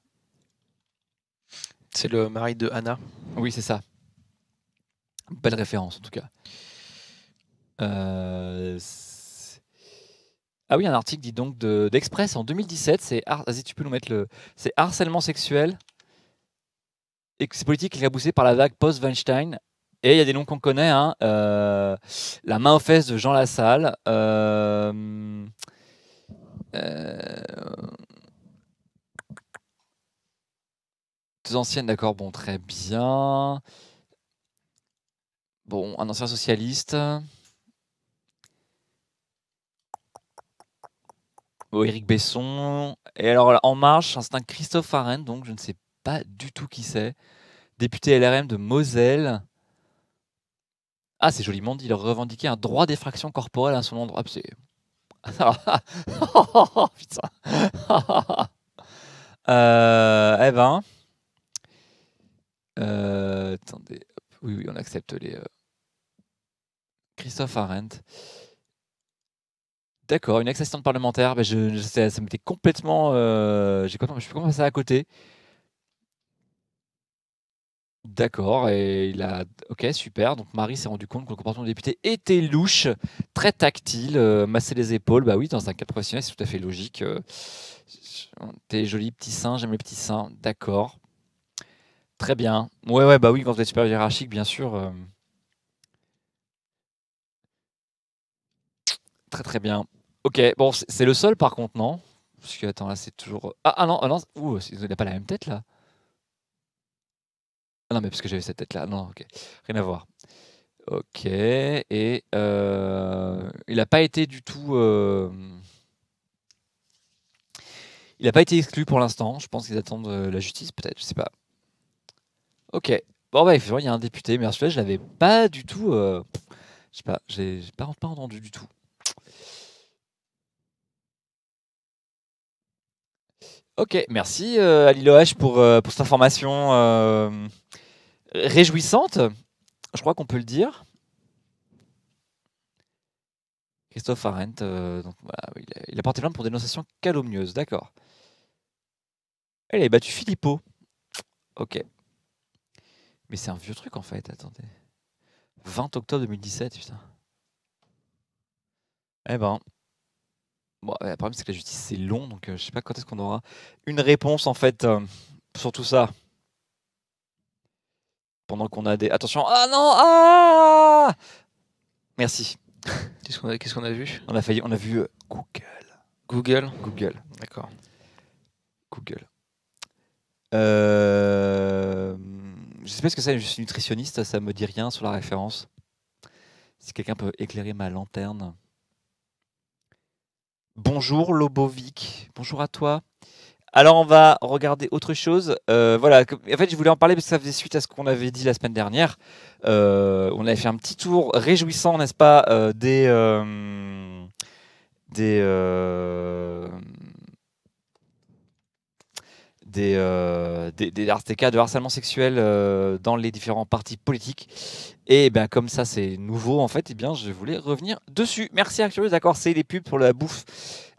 C'est le mari de Anna. Oui, c'est ça. Belle référence, en tout cas. Ah oui, un article dit donc d'Express en 2017. Vas-y, tu peux nous mettre le. C'est harcèlement sexuel. Et que c'est politique éclaboussé par la vague post-Weinstein. Et il y a des noms qu'on connaît, hein. La main aux fesses de Jean Lassalle. Deux anciennes, d'accord, bon, très bien. Bon, un ancien socialiste. Oh, Éric Besson. Et alors, là, En Marche, c'est un Christophe Arendt, donc je ne sais pas du tout qui c'est. Député LRM de Moselle. Ah, c'est joliment dit. Il revendiquait un droit d'effraction corporelle à son endroit. Ah, c'est. Putain. Eh ben. Attendez. Oui, oui, on accepte les. Christophe Arendt. D'accord, une ex-assistante parlementaire. Ben ça m'était complètement. Je suis complètement passé à côté. D'accord, et Ok, super. Donc Marie s'est rendu compte que le comportement du député était louche, très tactile, masser les épaules. Bah oui, dans un cadre professionnel, c'est tout à fait logique. T'es joli petit sein, j'aime les petits seins. D'accord. Très bien. Ouais, ouais, bah oui, quand vous êtes super hiérarchique, bien sûr. Très très bien. Ok, bon, c'est le seul par contre, non? Parce que, attends, là, c'est toujours. Ah non, ah non. Ouh, il n'a pas la même tête là. Ah non, mais parce que j'avais cette tête là. Non, ok. Rien à voir. Ok, et il n'a pas été du tout. Il n'a pas été exclu pour l'instant. Je pense qu'ils attendent la justice, peut-être. Je sais pas. Ok. Bon, bah, effectivement, il y a un député, mais celui-là, je l'avais pas du tout. Je sais pas, j'ai pas entendu du tout. Ok, merci à LiloH pour cette information réjouissante. Je crois qu'on peut le dire. Christophe Arendt, donc voilà, il a porté plainte pour dénonciation calomnieuse, d'accord. Elle a battu Philippot. Ok. Mais c'est un vieux truc en fait, attendez. 20 octobre 2017, putain. Eh ben. Bon, le problème c'est que la justice c'est long, donc je sais pas quand est-ce qu'on aura une réponse en fait sur tout ça. Pendant qu'on a des. Attention. Ah non. Ah. Merci. Qu'est-ce qu'on a vu? On a vu Google. Google. D'accord. Google. Je sais pas ce que c'est, je suis nutritionniste, ça me dit rien sur la référence. Si quelqu'un peut éclairer ma lanterne. Bonjour Lobovic, bonjour à toi. Alors on va regarder autre chose. Voilà, en fait je voulais en parler parce que ça faisait suite à ce qu'on avait dit la semaine dernière. On avait fait un petit tour réjouissant, n'est-ce pas, des cas de harcèlement sexuel dans les différents partis politiques. Et ben comme ça c'est nouveau en fait, et bien je voulais revenir dessus. Merci Actueux, d'accord, c'est les pubs pour la bouffe.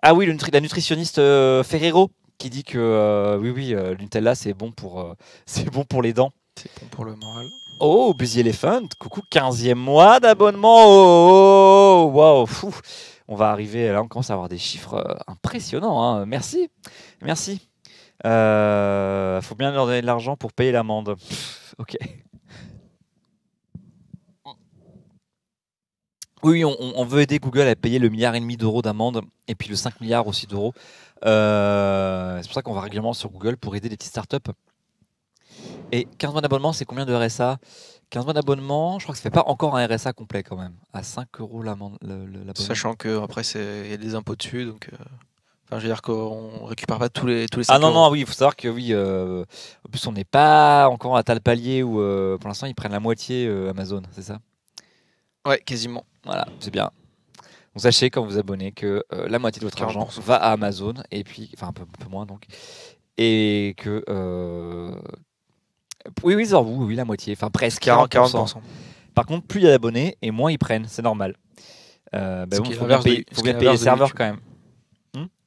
Ah oui, la nutritionniste Ferrero qui dit que oui, le Nutella c'est bon pour c'est bon pour les dents. C'est bon pour le moral. Oh, Busy Elephant, coucou, 15e mois d'abonnement. Oh, wow, fou. On va arriver, là on commence à avoir des chiffres impressionnants. Hein. Merci, merci. Faut bien leur donner de l'argent pour payer l'amende. Ok. Oui, on veut aider Google à payer le 1,5 milliard d'euros d'amende et puis le 5 milliards aussi d'euros. C'est pour ça qu'on va régulièrement sur Google pour aider les petites startups. Et 15 mois d'abonnement, c'est combien de RSA? 15 mois d'abonnement, je crois que ça fait pas encore un RSA complet quand même. À 5 euros l'abonnement. Sachant que après il y a des impôts dessus, donc Enfin, je veux dire qu'on récupère pas tous les 5 Ah non, euros. non, oui, il faut savoir que oui. En plus, on n'est pas encore à tel palier où pour l'instant ils prennent la moitié Amazon, c'est ça? Ouais, quasiment. Voilà, c'est bien. Donc sachez quand vous abonnez que la moitié de votre argent 40%. va à Amazon, et puis, enfin un peu moins donc. Et que. Oui, Zorbu, oui, la moitié, enfin presque 40%. 40%. Par contre, plus il y a d'abonnés et moins ils prennent, c'est normal. Ce Bon, qui est faut bien l'inverse payer, de- faut ce qui est bien payer les l'inverse de serveurs YouTube. quand même.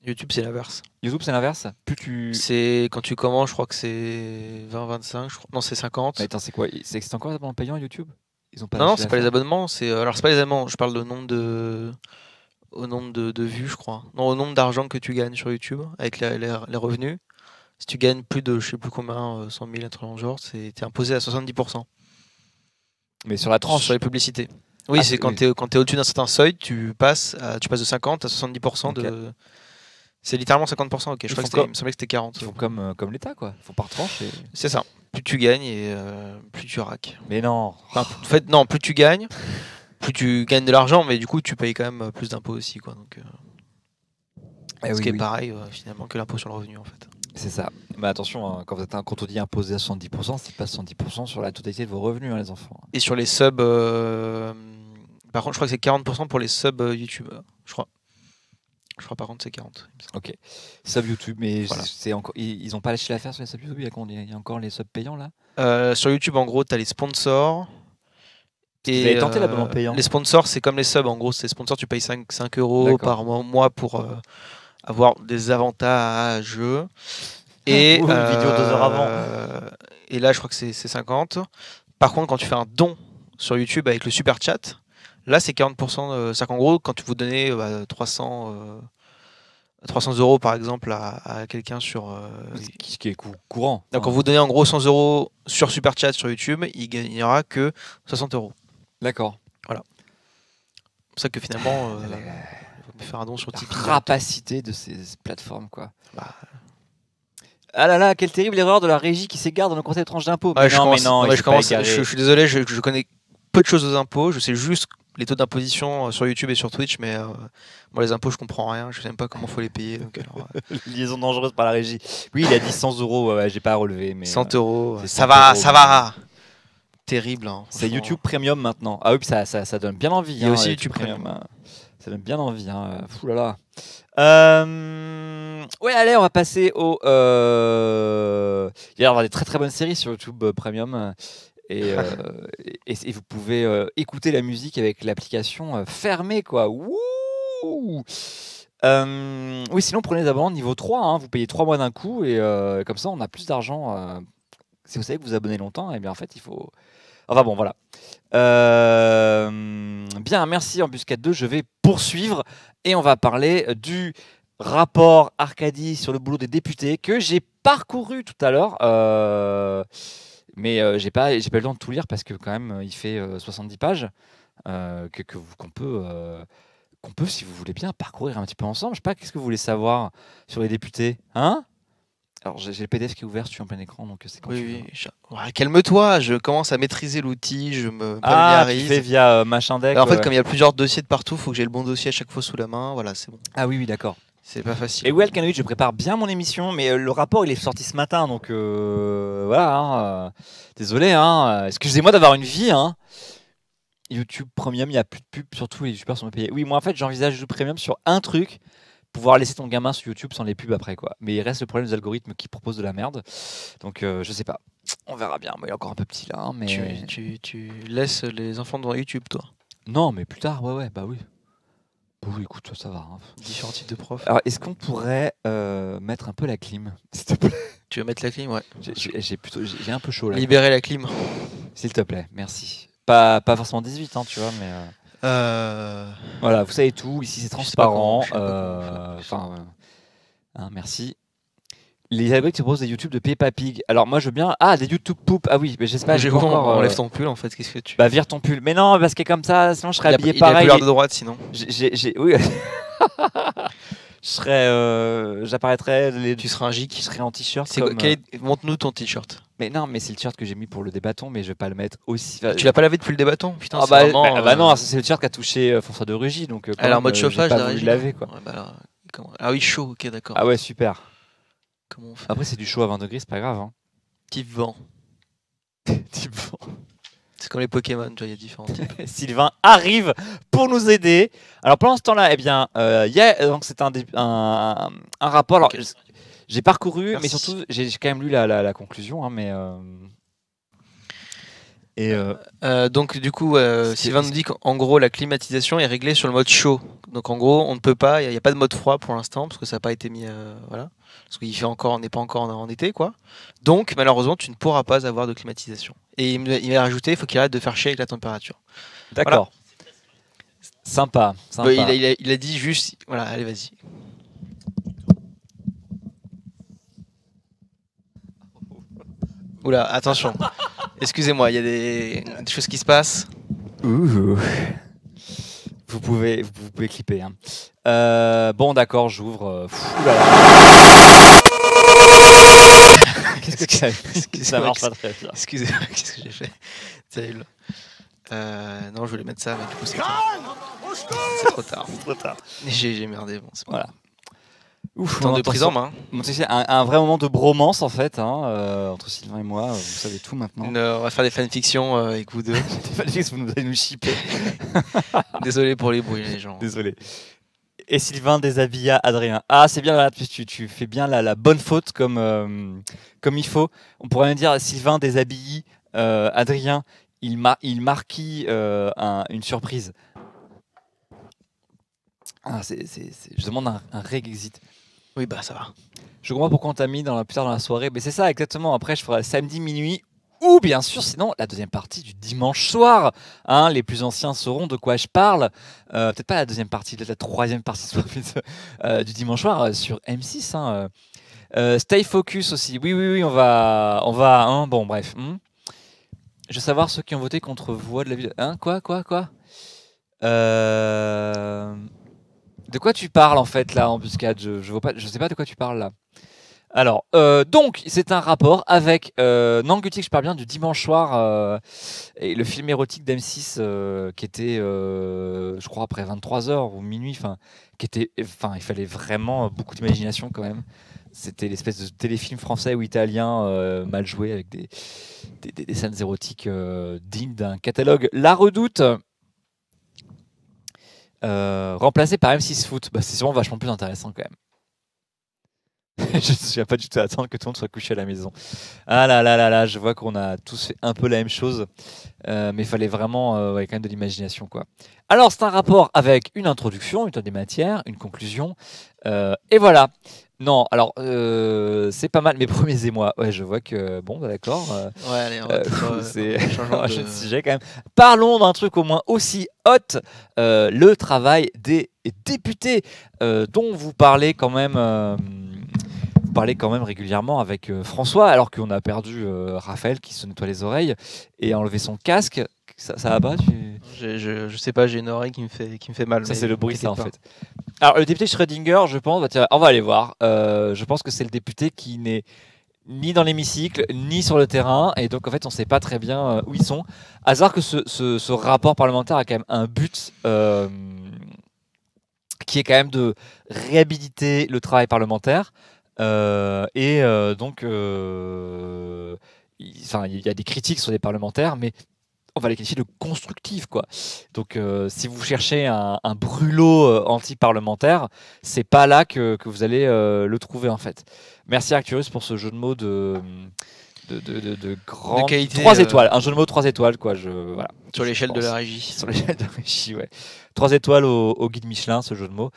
YouTube, c'est l'inverse. YouTube, c'est l'inverse. Plus tu. C'est quand tu commences, je crois que c'est 20, 25, je crois. Non, c'est 50. Mais attends, c'est quoi? C'est encore des abonnements payants YouTube? Ils ont pas Non, non, lâché c'est pas les l'affaire. abonnements. Alors, c'est pas les abonnements. Je parle au nombre de vues, je crois. Non, au nombre d'argent que tu gagnes sur YouTube avec les revenus. Si tu gagnes plus de, je sais plus combien, 100 000, un truc dans le genre, t'es imposé à 70%. Mais sur la tranche. Sur les publicités. Oui, Ah, c'est c'est- quand oui. t'es au-dessus d'un certain seuil, tu passes de 50 à 70% de. Ok. C'est littéralement 50%. Ok, Ils je crois font que c'était, quoi il me semblait que c'était 40. Ils font comme l'État, quoi. Ils font par tranche. C'est ça. Plus tu gagnes et plus tu raques. Mais non. Enfin, en fait, non, plus tu gagnes de l'argent, mais du coup, tu payes quand même plus d'impôts aussi, quoi. Donc, Eh ce oui, qui est oui. pareil finalement que l'impôt sur le revenu, en fait. C'est ça. Mais attention, hein, quand on dit imposé à 70%, c'est pas 70% sur la totalité de vos revenus, hein, les enfants. Et sur les subs, par contre, je crois que c'est 40% pour les subs YouTube, je crois. Je crois par contre c'est 40. il me semble. Ok. Sub YouTube, mais Voilà. c'est encore, ils ont pas lâché l'affaire sur les sub YouTube. Il y a encore les subs payants là. Sur YouTube, en gros, tu as les sponsors. Vous avez tenté l'abonnement payant? Les sponsors, c'est comme les subs. En gros, c'est sponsors, tu payes 5 euros D'accord. par mois pour avoir des avantages. Et, Ouh, une vidéo 2 heures avant. Et là, je crois que c'est 50. Par contre, quand tu fais un don sur YouTube avec le super chat, là, c'est 40%. C'est qu'en gros, quand vous donnez 300 euros, par exemple, à quelqu'un sur... Ce qui est courant. Donc, quand vous donnez en gros 100 euros sur super chat sur YouTube, il gagnera que 60 euros. D'accord. C'est pour ça que finalement, il faut faire un don sur La Tipeee. rapacité de ces plateformes, quoi. Bah, Ah là là, quelle terrible erreur de la régie qui s'égare dans le conseil de tranche d'impôt. ouais, Mais je non, commence- mais non, ouais, il je s'est pas commence- égaré. je suis désolé, je connais peu de choses aux impôts. Je sais juste les taux d'imposition sur YouTube et sur Twitch, mais moi, les impôts, je comprends rien. Je sais même pas comment faut les payer. Donc, alors, Liaison dangereuse par la régie. Oui, il a dit 100 euros, ouais, j'ai pas relevé. Mais 100 euros, c'est ça 100 va, euros, ça va. Terrible. Hein, c'est franchement. YouTube Premium maintenant. Ah oui, puis ça donne bien envie. Il y a hein, aussi YouTube hein. Ça donne bien envie. Hein. Fou là là. Ouais, allez, on va passer au. Il va y avoir des très très bonnes séries sur YouTube Premium. Et vous pouvez écouter la musique avec l'application fermée, quoi. Wouh! Oui, sinon prenez des abonnements niveau 3, hein, vous payez 3 mois d'un coup et comme ça on a plus d'argent. Si vous savez que vous abonnez longtemps, et bien en fait il faut. Enfin bon, voilà. Bien, merci Embuscade 2, je vais poursuivre et on va parler du rapport Arcadie sur le boulot des députés que j'ai parcouru tout à l'heure. Mais j'ai pas eu le temps de tout lire parce que quand même il fait 70 pages qu'on peut, si vous voulez bien, parcourir un petit peu ensemble. Je sais pas, qu'est-ce que vous voulez savoir sur les députés, hein? Alors j'ai le PDF qui est ouvert, je suis en plein écran, donc c'est quand tu veux. Oui, ouais, calme-toi, je commence à maîtriser l'outil, je me Ah, tu familiarise. fais via machin deck. Alors, en fait, ouais. comme il y a plusieurs dossiers de partout, il faut que j'ai le bon dossier à chaque fois sous la main. Voilà, c'est bon. Ah oui, d'accord. C'est pas facile. Et Well Canoïd, je prépare bien mon émission, mais le rapport il est sorti ce matin, donc voilà. Hein, désolé, hein, excusez-moi d'avoir une vie. Hein. YouTube Premium, il n'y a plus de pub, surtout les youtubeurs sont payés. Oui, moi en fait j'envisage YouTube Premium sur un truc, pouvoir laisser ton gamin sur YouTube sans les pubs après, quoi. Mais il reste le problème des algorithmes qui proposent de la merde, donc je sais pas. On verra bien. Moi, il est encore un peu petit là, hein, mais Tu laisses les enfants devant YouTube, toi. non, mais plus tard, ouais, bah oui. Bah oui, écoute, ça va. Hein. Différents types de profs. Alors, est-ce qu'on pourrait mettre un peu la clim, s'il te plaît? Tu veux mettre la clim, ouais. J'ai un peu chaud là. Libérer la clim. S'il te plaît, merci. Pas forcément 18, hein, tu vois, mais voilà, vous savez tout. Ici, c'est Je sais pas transparent. comment, je sais pas Enfin, hein, merci. Les algorithmes proposent des YouTube de Peppa Pig. Alors, moi, je veux bien. Ah, des YouTube Poop. Ah oui, mais j'espère que j'ai pas encore. Enlève ton pull, en fait. Qu'est-ce que tu. Bah, vire ton pull. Mais non, parce que comme ça, sinon, je serais habillé il a la pareil. couleur de droite, sinon. Oui. J'apparaîtrais. Tu seras un Je geek. serais en t-shirt. C'est Comme, Montre-nous ton t-shirt. Mais non, mais c'est le t-shirt que j'ai mis pour le débatton, mais je vais pas le mettre aussi. Tu l'as pas lavé depuis le débatton? Putain, Ah c'est bah, vraiment, bah non, c'est le t-shirt qui a touché François de Rugy, donc elle est en mode j'ai chauffage, pas la voulu régie. le laver, quoi. Ouais, bah alors, Ah oui, chaud, ok, d'accord. Ah ouais, super. Comment on fait? Après, c'est du chaud à 20 degrés, c'est pas grave. Hein. Type vent. Type vent. C'est comme les Pokémon, tu vois, il y a différents types. Sylvain arrive pour nous aider. Alors pendant ce temps-là, eh bien, il y a donc c'est un rapport. Alors, Ok. j'ai parcouru, Merci. mais surtout j'ai quand même lu la conclusion. Hein, mais et Donc du coup, C'était- Sylvain nous dit qu'en gros la climatisation est réglée sur le mode chaud. Donc en gros, on ne peut pas, il n'y a pas de mode froid pour l'instant parce que ça n'a pas été mis, voilà, parce qu'il fait encore, on n'est pas encore en été quoi. Donc malheureusement, tu ne pourras pas avoir de climatisation. Et il m'a rajouté, il faut qu'il arrête de faire chier avec la température. d'accord. Sympa, sympa. Bah, il a dit juste, voilà, allez vas-y. Oula, attention. Excusez-moi, il y a des choses qui se passent. Ouh. Vous pouvez clipper. Hein. Bon, d'accord, j'ouvre. Ouh là là. Qu'est-ce que ça Excusez-moi, marche pas très bien. Excusez-moi, qu'est-ce que j'ai fait? Terrible. Non, je voulais mettre ça, mais du coup, c'est trop tard. Trop tard. J'ai merdé. Bon, c'est pas Voilà. Ouf, temps de prise en main. Bon, c'est un vrai moment de bromance en fait, hein, entre Sylvain et moi. Vous savez tout maintenant. On va faire des fanfictions avec vous deux. Vous allez nous shipper. Désolé pour les bruits, les gens. Désolé. Et Sylvain déshabilla Adrien. Ah, c'est bien, là, tu fais bien la bonne faute comme il faut. On pourrait même dire Sylvain déshabille Adrien. Il marquille une surprise. Ah, je demande un réexit. Oui, bah ça va. Je comprends pourquoi on t'a mis plus tard dans la soirée. Mais c'est ça, exactement. Après, je ferai samedi minuit. Ou bien sûr, sinon, la deuxième partie du dimanche soir. Hein, les plus anciens sauront de quoi je parle. Peut-être pas la deuxième partie, peut-être la troisième partie du dimanche soir sur M6. Hein. Stay Focus aussi. Oui, on va hein, bon, bref. Je veux savoir ceux qui ont voté contre Voix de la ville. Hein, quoi De quoi tu parles en fait là, embuscade? Je vois pas, je sais pas de quoi tu parles là. Alors, donc, c'est un rapport avec Nangutik, je parle bien du dimanche soir, et le film érotique d'M6 qui était, je crois, après 23h ou minuit, il fallait vraiment beaucoup d'imagination quand même. C'était l'espèce de téléfilm français ou italien mal joué avec des scènes érotiques dignes d'un catalogue La Redoute. Remplacé par M6 Foot. Bah, c'est sûrement vachement plus intéressant quand même. Je ne suis pas du tout à attendre que tout le monde soit couché à la maison. Ah là, je vois qu'on a tous fait un peu la même chose, mais il fallait vraiment quand même de l'imagination, quoi. Alors, c'est un rapport avec une introduction, une tonne des matières, une conclusion, et voilà. Non, alors, c'est pas mal, mes premiers émois. Ouais, je vois que, bon, bah, d'accord. Ouais, allez, on va peut-être, C'est changeons un de- sujet quand même. Parlons d'un truc au moins aussi hot, le travail des députés, dont vous parlez quand même. Vous parlez quand même régulièrement avec François, alors qu'on a perdu Raphaël qui se nettoie les oreilles et a enlevé son casque. Ça va pas Je sais pas, j'ai une oreille qui me fait mal. Ça, mais c'est le bruit, ça, en t'inquiète fait. Alors, le député Schrödinger, je pense, tiens, on va aller voir. Je pense que c'est le député qui n'est ni dans l'hémicycle, ni sur le terrain, et donc, en fait, on sait pas très bien où ils sont. À savoir que ce rapport parlementaire a quand même un but qui est quand même de réhabiliter le travail parlementaire. Donc, il y a des critiques sur les parlementaires, mais on va les qualifier de constructives, quoi. Donc, si vous cherchez un brûlot anti-parlementaire, c'est pas là que vous allez le trouver, en fait. Merci Arcturus pour ce jeu de mots de grande... qualité, 3 étoiles, un jeu de mots 3 étoiles, quoi. Voilà. Sur l'échelle Je de la pense. régie. Sur l'échelle de régie, ouais. 3 étoiles au guide Michelin, ce jeu de mots.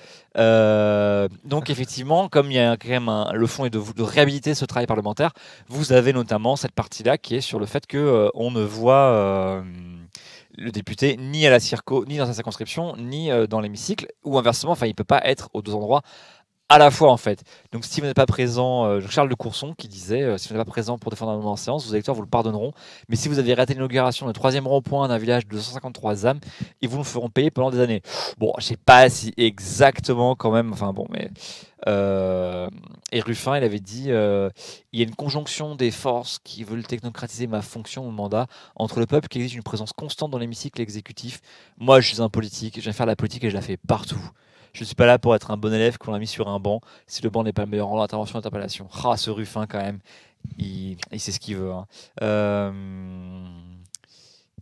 Donc effectivement, comme il y a quand même le fond est de réhabiliter ce travail parlementaire, vous avez notamment cette partie-là qui est sur le fait que on ne voit le député ni à la circo, ni dans sa circonscription, ni dans l'hémicycle, ou inversement, il ne peut pas être aux deux endroits à la fois, en fait. Donc si vous n'êtes pas présent, Charles de Courson qui disait si vous n'êtes pas présent pour défendre un moment en séance, vos électeurs vous le pardonneront, mais si vous avez raté l'inauguration du 3e rond-point d'un village de 253 âmes, ils vous le feront payer pendant des années. Bon, je sais pas si exactement quand même, mais et Ruffin, il avait dit il y a une conjonction des forces qui veulent technocratiser ma fonction, mon mandat, entre le peuple qui exige une présence constante dans l'hémicycle et l'exécutif. Moi, je suis un politique, je vais faire la politique et je la fais partout. Je suis pas là pour être un bon élève qu'on a mis sur un banc. Si le banc n'est pas le meilleur en intervention d'interpellation. Ah, ce Ruffin quand même. Il sait ce qu'il veut. Hein.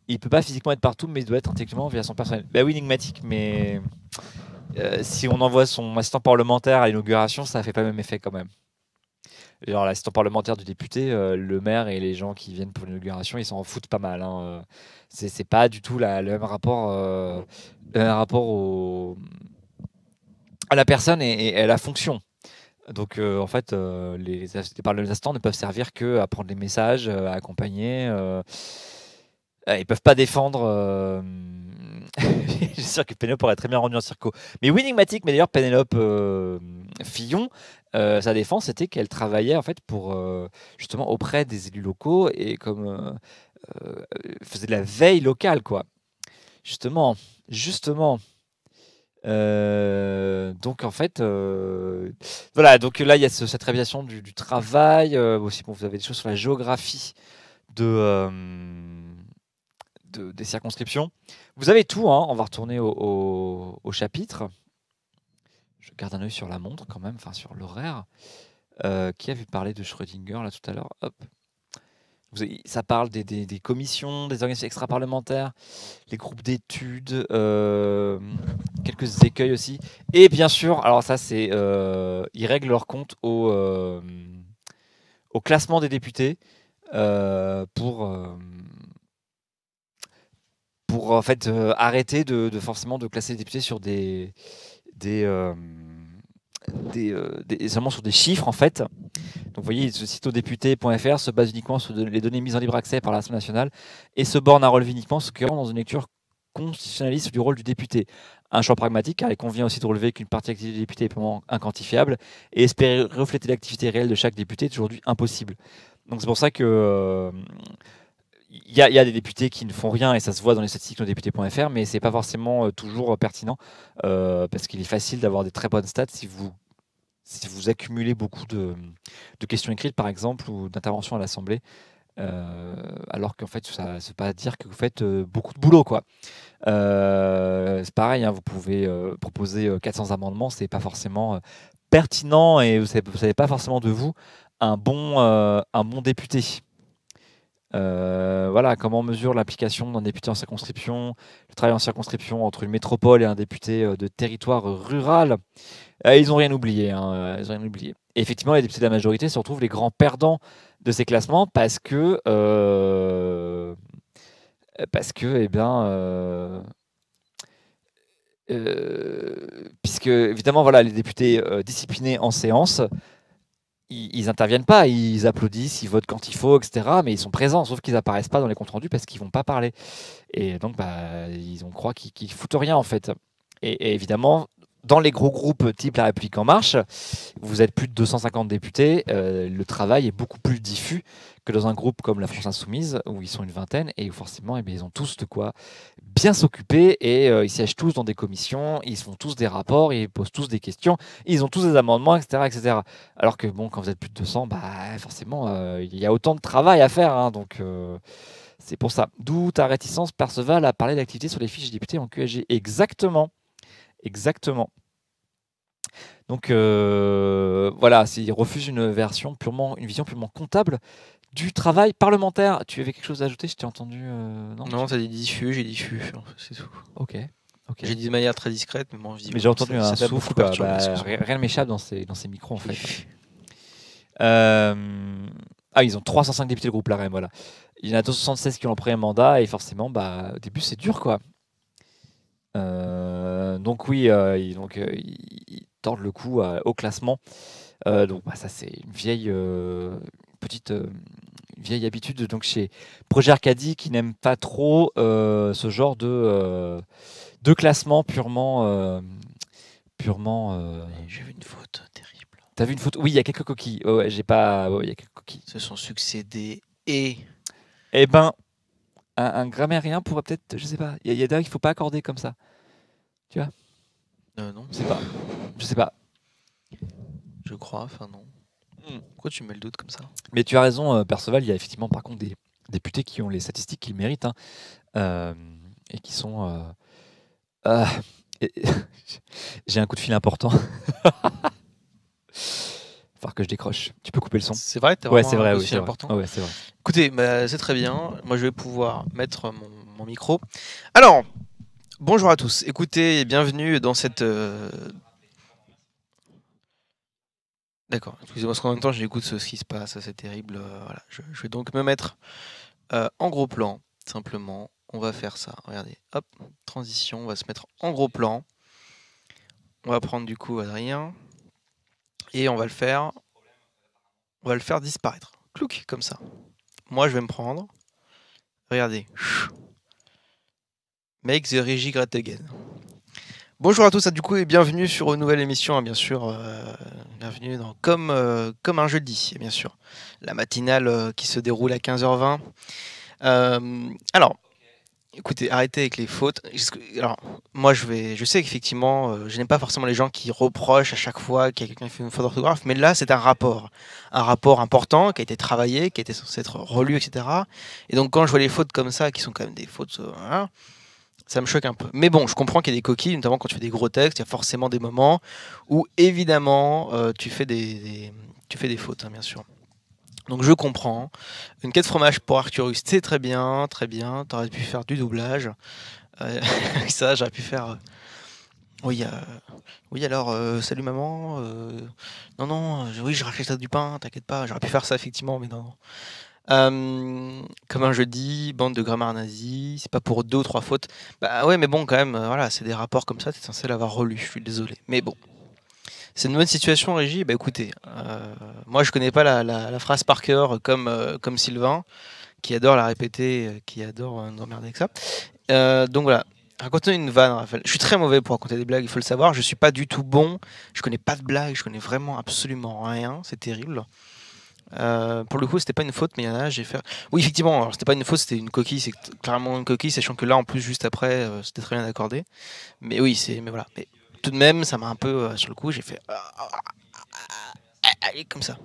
Il peut pas physiquement être partout, mais il doit être intellectuellement via son personnel. Bah oui, énigmatique, mais si on envoie son assistant parlementaire à l'inauguration, ça fait pas le même effet quand même. Genre l'assistant parlementaire du député, le maire et les gens qui viennent pour l'inauguration, ils s'en foutent pas mal. Hein. C'est pas du tout le même rapport, à la personne et à la fonction. Donc en fait, les assistants ne peuvent servir que à prendre les messages, à accompagner. Ils peuvent pas défendre. Je suis sûr que Pénélope aurait très bien rendu en circo. Mais oui, énigmatique. Mais d'ailleurs, Pénélope Fillon, sa défense, c'était qu'elle travaillait en fait pour justement auprès des élus locaux et comme faisait de la veille locale, quoi. Justement. Donc en fait, voilà. Donc là, il y a cette réalisation du travail. Aussi, bon, vous avez des choses sur la géographie des circonscriptions. Vous avez tout, hein. On va retourner au chapitre. Je garde un œil sur la montre quand même, enfin sur l'horaire. Qui a vu parler de Schrödinger là tout à l'heure? Hop. Ça parle des commissions, des organisations extra-parlementaires, les groupes d'études, quelques écueils aussi. Et bien sûr, alors ça c'est, ils règlent leur compte au classement des députés pour en fait arrêter forcément de classer les députés sur seulement sur des chiffres en fait. Donc vous voyez, ce site député.fr se base uniquement sur les données mises en libre accès par l'Assemblée nationale et se borne à relever uniquement ce qui rentre dans une lecture constitutionnaliste du rôle du député. Un choix pragmatique car il convient aussi de relever qu'une partie active des députés est purement inquantifiable et espérer refléter l'activité réelle de chaque député est aujourd'hui impossible. Donc c'est pour ça que il y a des députés qui ne font rien et ça se voit dans les statistiques de député.fr, mais c'est pas forcément toujours pertinent parce qu'il est facile d'avoir des très bonnes stats si vous accumulez beaucoup de questions écrites par exemple ou d'interventions à l'Assemblée, alors qu'en fait ça ne veut pas dire que vous faites beaucoup de boulot, quoi. C'est pareil, hein, vous pouvez proposer 400 amendements, c'est pas forcément pertinent et vous savez pas forcément de vous un bon député. Voilà, comment on mesure l'implication d'un député en circonscription, le travail en circonscription entre une métropole et un député de territoire rural. Ils n'ont rien oublié. Hein, ils ont rien oublié. Et effectivement, les députés de la majorité se retrouvent les grands perdants de ces classements parce que, eh bien, puisque évidemment, voilà, les députés disciplinés en séance, ils interviennent pas, ils applaudissent, ils votent quand il faut, etc. Mais ils sont présents, sauf qu'ils apparaissent pas dans les comptes rendus parce qu'ils vont pas parler. Et donc, on croit qu'ils foutent rien en fait. Et évidemment, dans les gros groupes type La République En Marche, vous êtes plus de 250 députés, le travail est beaucoup plus diffus que dans un groupe comme La France Insoumise, où ils sont une vingtaine, et où forcément, ils ont tous de quoi bien s'occuper, et ils siègent tous dans des commissions, ils font tous des rapports, ils posent tous des questions, ils ont tous des amendements, etc. etc. Alors que bon, quand vous êtes plus de 200, forcément, il y a autant de travail à faire, hein, donc c'est pour ça. D'où ta réticence, Perceval, à parler d'activité sur les fiches des députés en QSG. Exactement. Donc voilà, s'il refuse une vision purement comptable du travail parlementaire. Tu avais quelque chose à ajouter? Je t'ai entendu. Non, t'as dit diffus, j'ai diffus, c'est tout. Ok. J'ai dit de manière très discrète, mais bon, je dis. Mais j'ai entendu un souffle. Rien ne m'échappe dans ces micros en fait. Ils ont 305 députés le groupe LAREM, voilà. Il y en a 276 qui ont le premier mandat et forcément, au début c'est dur, quoi. Donc oui, ils tordent le cou au classement. Donc ça c'est une vieille vieille habitude donc chez Projet Arcadie qui n'aime pas trop ce genre de classement purement. J'ai vu une faute terrible. T'as vu une faute? Oui, il y a quelques coquilles. Il y a quelques coquilles. Se sont succédés et. Eh ben, un grammairien pourrait peut-être, je sais pas. Il y a d'un qu'il faut pas accorder comme ça. Tu vois? Non. Je sais pas. Je crois, enfin non. Pourquoi tu mets le doute comme ça? Mais tu as raison, Perceval, il y a effectivement par contre des députés qui ont les statistiques qu'ils méritent, hein, et qui sont Et- J'ai un coup de fil important. Falloir que je décroche. Tu peux couper le son. C'est vrai, t'as Ouais, vraiment c'est vrai, un oui, dossier c'est vrai. important. Ouais, c'est vrai. Écoutez, bah, c'est très bien. Moi, je vais pouvoir mettre mon micro. Alors, bonjour à tous. Écoutez, bienvenue dans cette. D'accord. Excusez-moi, parce qu'en même temps, j'écoute ce qui se passe. C'est terrible. Voilà. Je vais donc me mettre en gros plan, simplement. On va faire ça. Regardez. Hop. Transition. On va se mettre en gros plan. On va prendre du coup Adrien. Et on va le faire. On va le faire disparaître. Clouc, comme ça. Moi, je vais me prendre. Regardez. Make the Régie great again. Bonjour à tous, du coup, et bienvenue sur une nouvelle émission, hein, bien sûr. Bienvenue dans comme un jeudi, bien sûr. La matinale qui se déroule à 15h20. Alors, écoutez, arrêtez avec les fautes. Alors, moi, je sais qu'effectivement, je n'aime pas forcément les gens qui reprochent à chaque fois qu'il y a quelqu'un qui fait une faute d'orthographe, mais là, c'est un rapport important qui a été travaillé, qui a été censé être relu, etc. Et donc, quand je vois les fautes comme ça, qui sont quand même des fautes, voilà, ça me choque un peu. Mais bon, je comprends qu'il y a des coquilles, notamment quand tu fais des gros textes, il y a forcément des moments où, évidemment, tu fais des fautes, hein, bien sûr. Donc je comprends. Une quête fromage pour Arcturus, c'est très bien, très bien. T'aurais pu faire du doublage. Avec ça, j'aurais pu faire... Oui, oui, alors, salut maman. Non, non, oui, je rachète du pain, t'inquiète pas. J'aurais pu faire ça, effectivement, mais non. Comme un jeudi, bande de grammaire nazi, c'est pas pour 2 ou 3 fautes. Bah ouais, mais bon, quand même, voilà, c'est des rapports comme ça, t'es censé l'avoir relu, je suis désolé. Mais bon, c'est une bonne situation, Régie. Bah écoutez, moi je connais pas la phrase par cœur comme Sylvain, qui adore la répéter, qui adore nous emmerder avec ça. Donc voilà, racontez une vanne, Raphaël. Je suis très mauvais pour raconter des blagues, il faut le savoir, je suis pas du tout bon, je connais pas de blagues, je connais vraiment absolument rien, c'est terrible. Pour le coup, c'était pas une faute, mais il y en a, j'ai fait. Oui, effectivement, alors c'était pas une faute, c'était une coquille, c'est clairement une coquille, sachant que là, en plus, juste après, c'était très bien accordé. Mais oui, mais voilà. Mais tout de même, ça m'a un peu, sur le coup, j'ai fait. Allez, comme ça.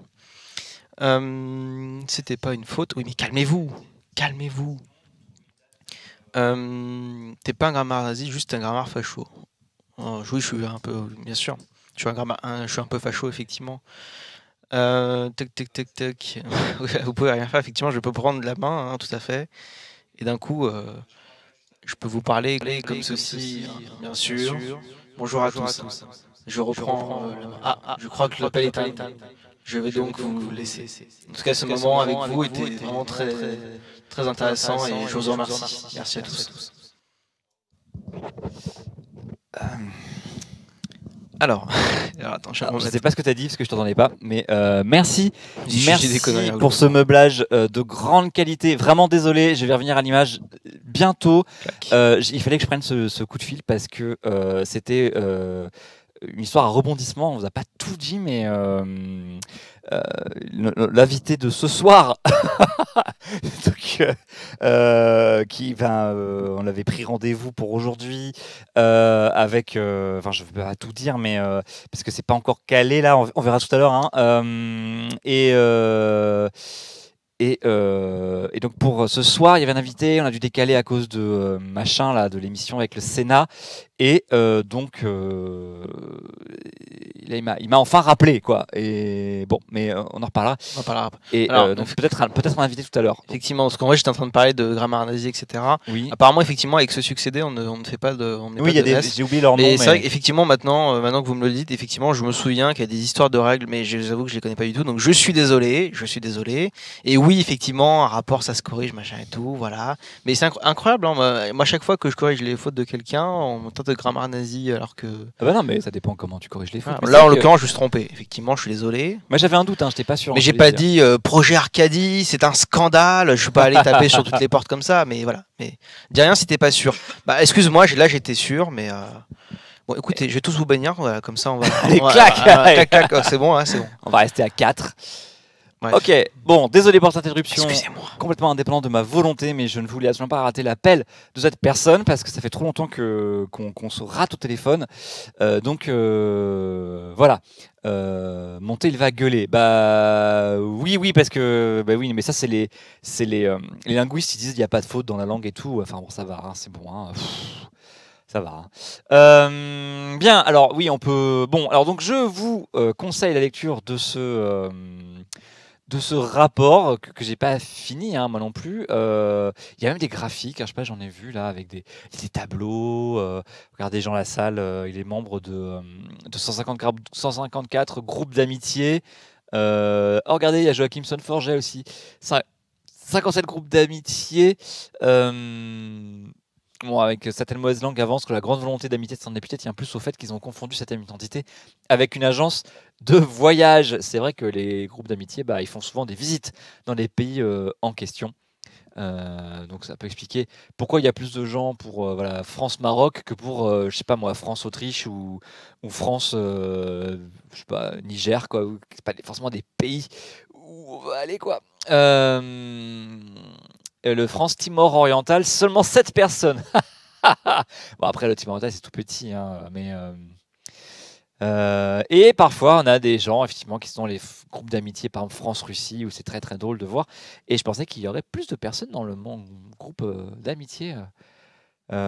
C'était pas une faute. Oui, mais calmez-vous, calmez-vous. T'es pas un grammaire nazi, juste un grammaire facho. Oui, je suis un peu, bien sûr. Je suis un peu facho, effectivement. Tac, tac, tac, tac. Vous pouvez rien faire, effectivement, je peux prendre la main, hein, tout à fait. Et d'un coup, je peux vous parler comme ceci, hein, bien sûr. Bonjour à tous. Je reprends la main. Je crois que l'appel est terminé. Je vais donc vous laisser. En tout cas, ce moment avec vous était vraiment très, très intéressant et je vous en remercie. Merci à tous. Alors, attends, Je sais pas ce que tu as dit parce que je t'entendais pas, mais merci des conneries, pour ce meublage de grande qualité. Vraiment désolé, je vais revenir à l'image bientôt. Il fallait que je prenne ce coup de fil parce que c'était une histoire à rebondissement. On vous a pas tout dit, mais l'invité de ce soir, donc, on avait pris rendez-vous pour aujourd'hui avec, enfin, je ne vais pas tout dire, mais parce que c'est pas encore calé là, on verra tout à l'heure. Hein, et donc pour ce soir, il y avait un invité, on a dû décaler à cause de machin là, de l'émission avec le Sénat. Et donc là, il m'a enfin rappelé quoi. Et bon, mais on en reparlera. On en parlera après. Et Alors, donc peut-être un invité tout à l'heure. Effectivement, parce qu'en vrai, j'étais en train de parler de grammaire nazi, etc. Oui. Apparemment, effectivement, avec ce succédé, on ne fait pas de. Oui, il y a des. J'ai oublié leur nom. Mais c'est vrai qu'effectivement, maintenant que vous me le dites, effectivement, je me souviens qu'il y a des histoires de règles, mais je vous avoue que je les connais pas du tout. Donc, je suis désolé. Et oui, effectivement, un rapport, ça se corrige, machin et tout, voilà. Mais c'est incroyable. Hein, moi, chaque fois que je corrige les fautes de quelqu'un, on me tente de grammaire nazi, alors que. Ah bah non, mais ça dépend comment tu corriges les fautes. Là, en l'occurrence, je me suis trompé. Effectivement, je suis désolé. Moi, j'avais un doute, hein, j'étais pas sûr. Mais j'ai pas dit projet Arcadie, c'est un scandale. Je suis pas allé taper sur toutes les portes comme ça, mais voilà. Mais dis rien si t'es pas sûr. Bah, excuse-moi, là j'étais sûr, mais bon, écoutez, je vais tous vous bannir, voilà, comme ça on va. Allez, clac, clac, c'est bon, hein, c'est bon. On va rester à 4. Bref. Ok, bon, désolé pour cette interruption. Excusez-moi. Complètement indépendant de ma volonté, mais je ne voulais absolument pas rater l'appel de cette personne parce que ça fait trop longtemps qu'on se rate au téléphone. Donc voilà. Monter, il va gueuler. Bah oui, parce que bah oui, mais ça c'est les linguistes, ils disent il n'y a pas de faute dans la langue et tout. Enfin bon, ça va, hein, c'est bon. Hein. Ça va. Bien, alors oui, on peut. Bon, alors donc je vous conseille la lecture de ce rapport que j'ai pas fini, hein, moi non plus. Il y a même des graphiques, hein, je sais pas, j'en ai vu là avec des tableaux. Regardez Jean Lassalle, il est membre de 154 groupes d'amitié. Regardez, il y a Joachimson Forget aussi. 57 groupes d'amitié. Bon, avec certaines mauvaises langues avancent que la grande volonté d'amitié de s'en député tient plus au fait qu'ils ont confondu cette identité avec une agence de voyage. C'est vrai que les groupes d'amitié, ils font souvent des visites dans les pays en question. Donc ça peut expliquer pourquoi il y a plus de gens pour voilà, France-Maroc que pour, je sais pas moi, France-Autriche ou France, je sais pas, Niger, quoi. C'est pas forcément des pays où on va aller, quoi. Le France-Timor oriental, seulement 7 personnes. Bon, après, le Timor oriental, c'est tout petit, hein, mais... et parfois, on a des gens, effectivement, qui sont dans les groupes d'amitié, par exemple France-Russie, où c'est très très drôle de voir. Et je pensais qu'il y aurait plus de personnes dans le groupe d'amitié. Bref,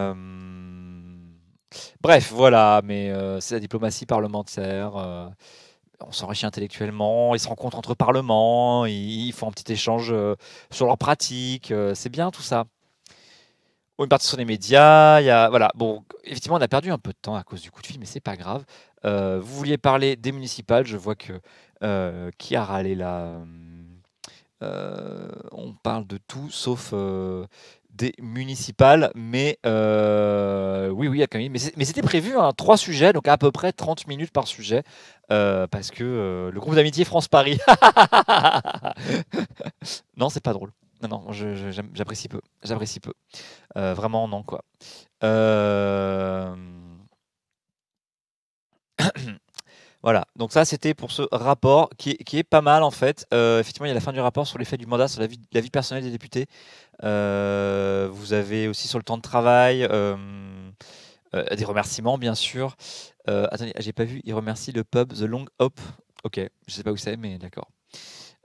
voilà, mais c'est la diplomatie parlementaire. On s'enrichit intellectuellement, ils se rencontrent entre parlements, ils font un petit échange sur leurs pratiques. C'est bien tout ça. Une partie sur les médias, voilà. Bon, effectivement, on a perdu un peu de temps à cause du coup de fil, mais c'est pas grave. Vous vouliez parler des municipales, je vois que qui a râlé là. On parle de tout sauf des municipales, mais oui, il y a quand même. Mais c'était prévu, hein, 3 sujets, donc à peu près 30 minutes par sujet, parce que le groupe d'amitié France-Paris. Non, c'est pas drôle. Non, j'apprécie peu. J'apprécie peu. Vraiment, non, quoi. Voilà, donc ça c'était pour ce rapport qui est pas mal en fait. Effectivement, il y a la fin du rapport sur l'effet du mandat sur la vie personnelle des députés. Vous avez aussi sur le temps de travail des remerciements, bien sûr. Attendez, j'ai pas vu, il remercie le pub The Long Hop. Ok, je sais pas où c'est, mais d'accord.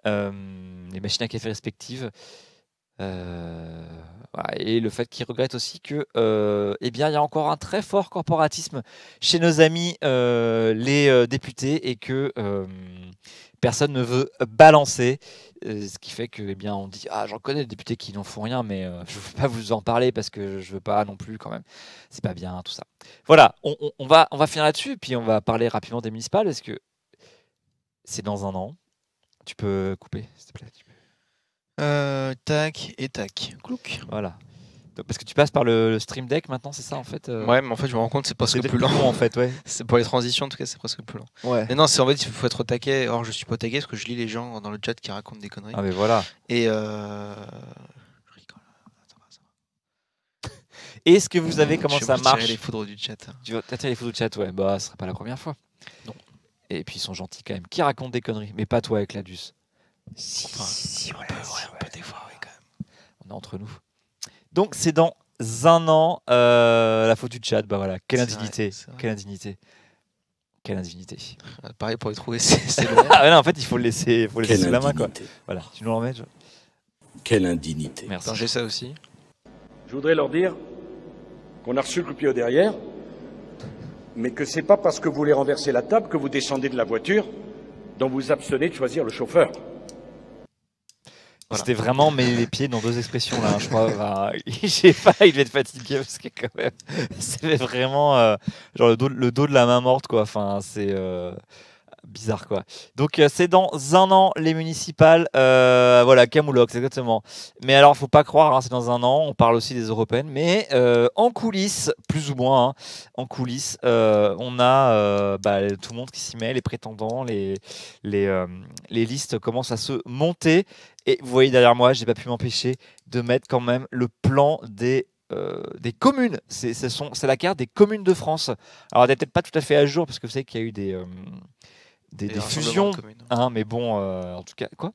Les machines à café respectives. Voilà, et le fait qu'il regrette aussi que, eh bien, il y a encore un très fort corporatisme chez nos amis les députés et que personne ne veut balancer. Ce qui fait que, eh bien, on dit ah j'en connais des députés qui n'en font rien, mais je ne veux pas vous en parler parce que je veux pas non plus quand même. C'est pas bien tout ça. Voilà, on va finir là-dessus, puis on va parler rapidement des municipales parce que c'est dans un an. Tu peux couper, s'il te plaît. Tac et tac. Clouc. Voilà. Donc, parce que tu passes par le Stream Deck maintenant, c'est ça en fait Ouais, mais en fait, je me rends compte, c'est presque c'est plus lent. en fait, ouais. C'est pour les transitions, en tout cas, c'est presque plus lent. Ouais. Mais non, c'est en fait, il faut être au taquet. Or, je suis pas au taquet parce que je lis les gens dans le chat qui racontent des conneries. Ah mais voilà. Et je rigole. Ça va. Est-ce que vous savez comment Je ça vais tirer marche les foudres du chat. Tu vas tirer les photos de chat, ouais. Bah, ce serait pas la première fois. Non. Et puis ils sont gentils quand même. Qui raconte des conneries, mais pas toi avec Ladus. Enfin, un peu des fois, ouais, quand même. On est entre nous. Donc c'est dans un an la faute du chat. Bah voilà. Quelle C'est indignité. vrai, c'est vrai. Quelle indignité. Quelle indignité. Pareil, pour les trouver, c'est long. Ah ouais, non, en fait, il faut le laisser, Quelle sous la main, quoi. indignité. Voilà. Tu nous le remets, Quelle indignité. Merci. Attends, j'ai ça aussi. Je voudrais leur dire qu'on a reçu le coup de pied au derrière, mais que c'est pas parce que vous voulez renverser la table que vous descendez de la voiture dont vous abstenez de choisir le chauffeur. Voilà. C'était vraiment mêler les pieds dans 2 expressions là, hein, je crois. Enfin, je sais pas, il devait être fatigué parce que quand même, c'est vraiment genre le dos de la main morte quoi. Enfin, c'est bizarre quoi. Donc c'est dans un an les municipales, voilà, Camoulox exactement. Mais alors faut pas croire, hein, c'est dans un an. On parle aussi des européennes, mais en coulisses, plus ou moins, hein, en coulisses, on a tout le monde qui s'y met, les prétendants, les listes commencent à se monter. Et vous voyez derrière moi, j'ai pas pu m'empêcher de mettre quand même le plan des communes. C'est la carte des communes de France. Alors elle n'est peut-être pas tout à fait à jour parce que vous savez qu'il y a eu des fusions, rassemblements de communes. hein, mais bon, en tout cas, quoi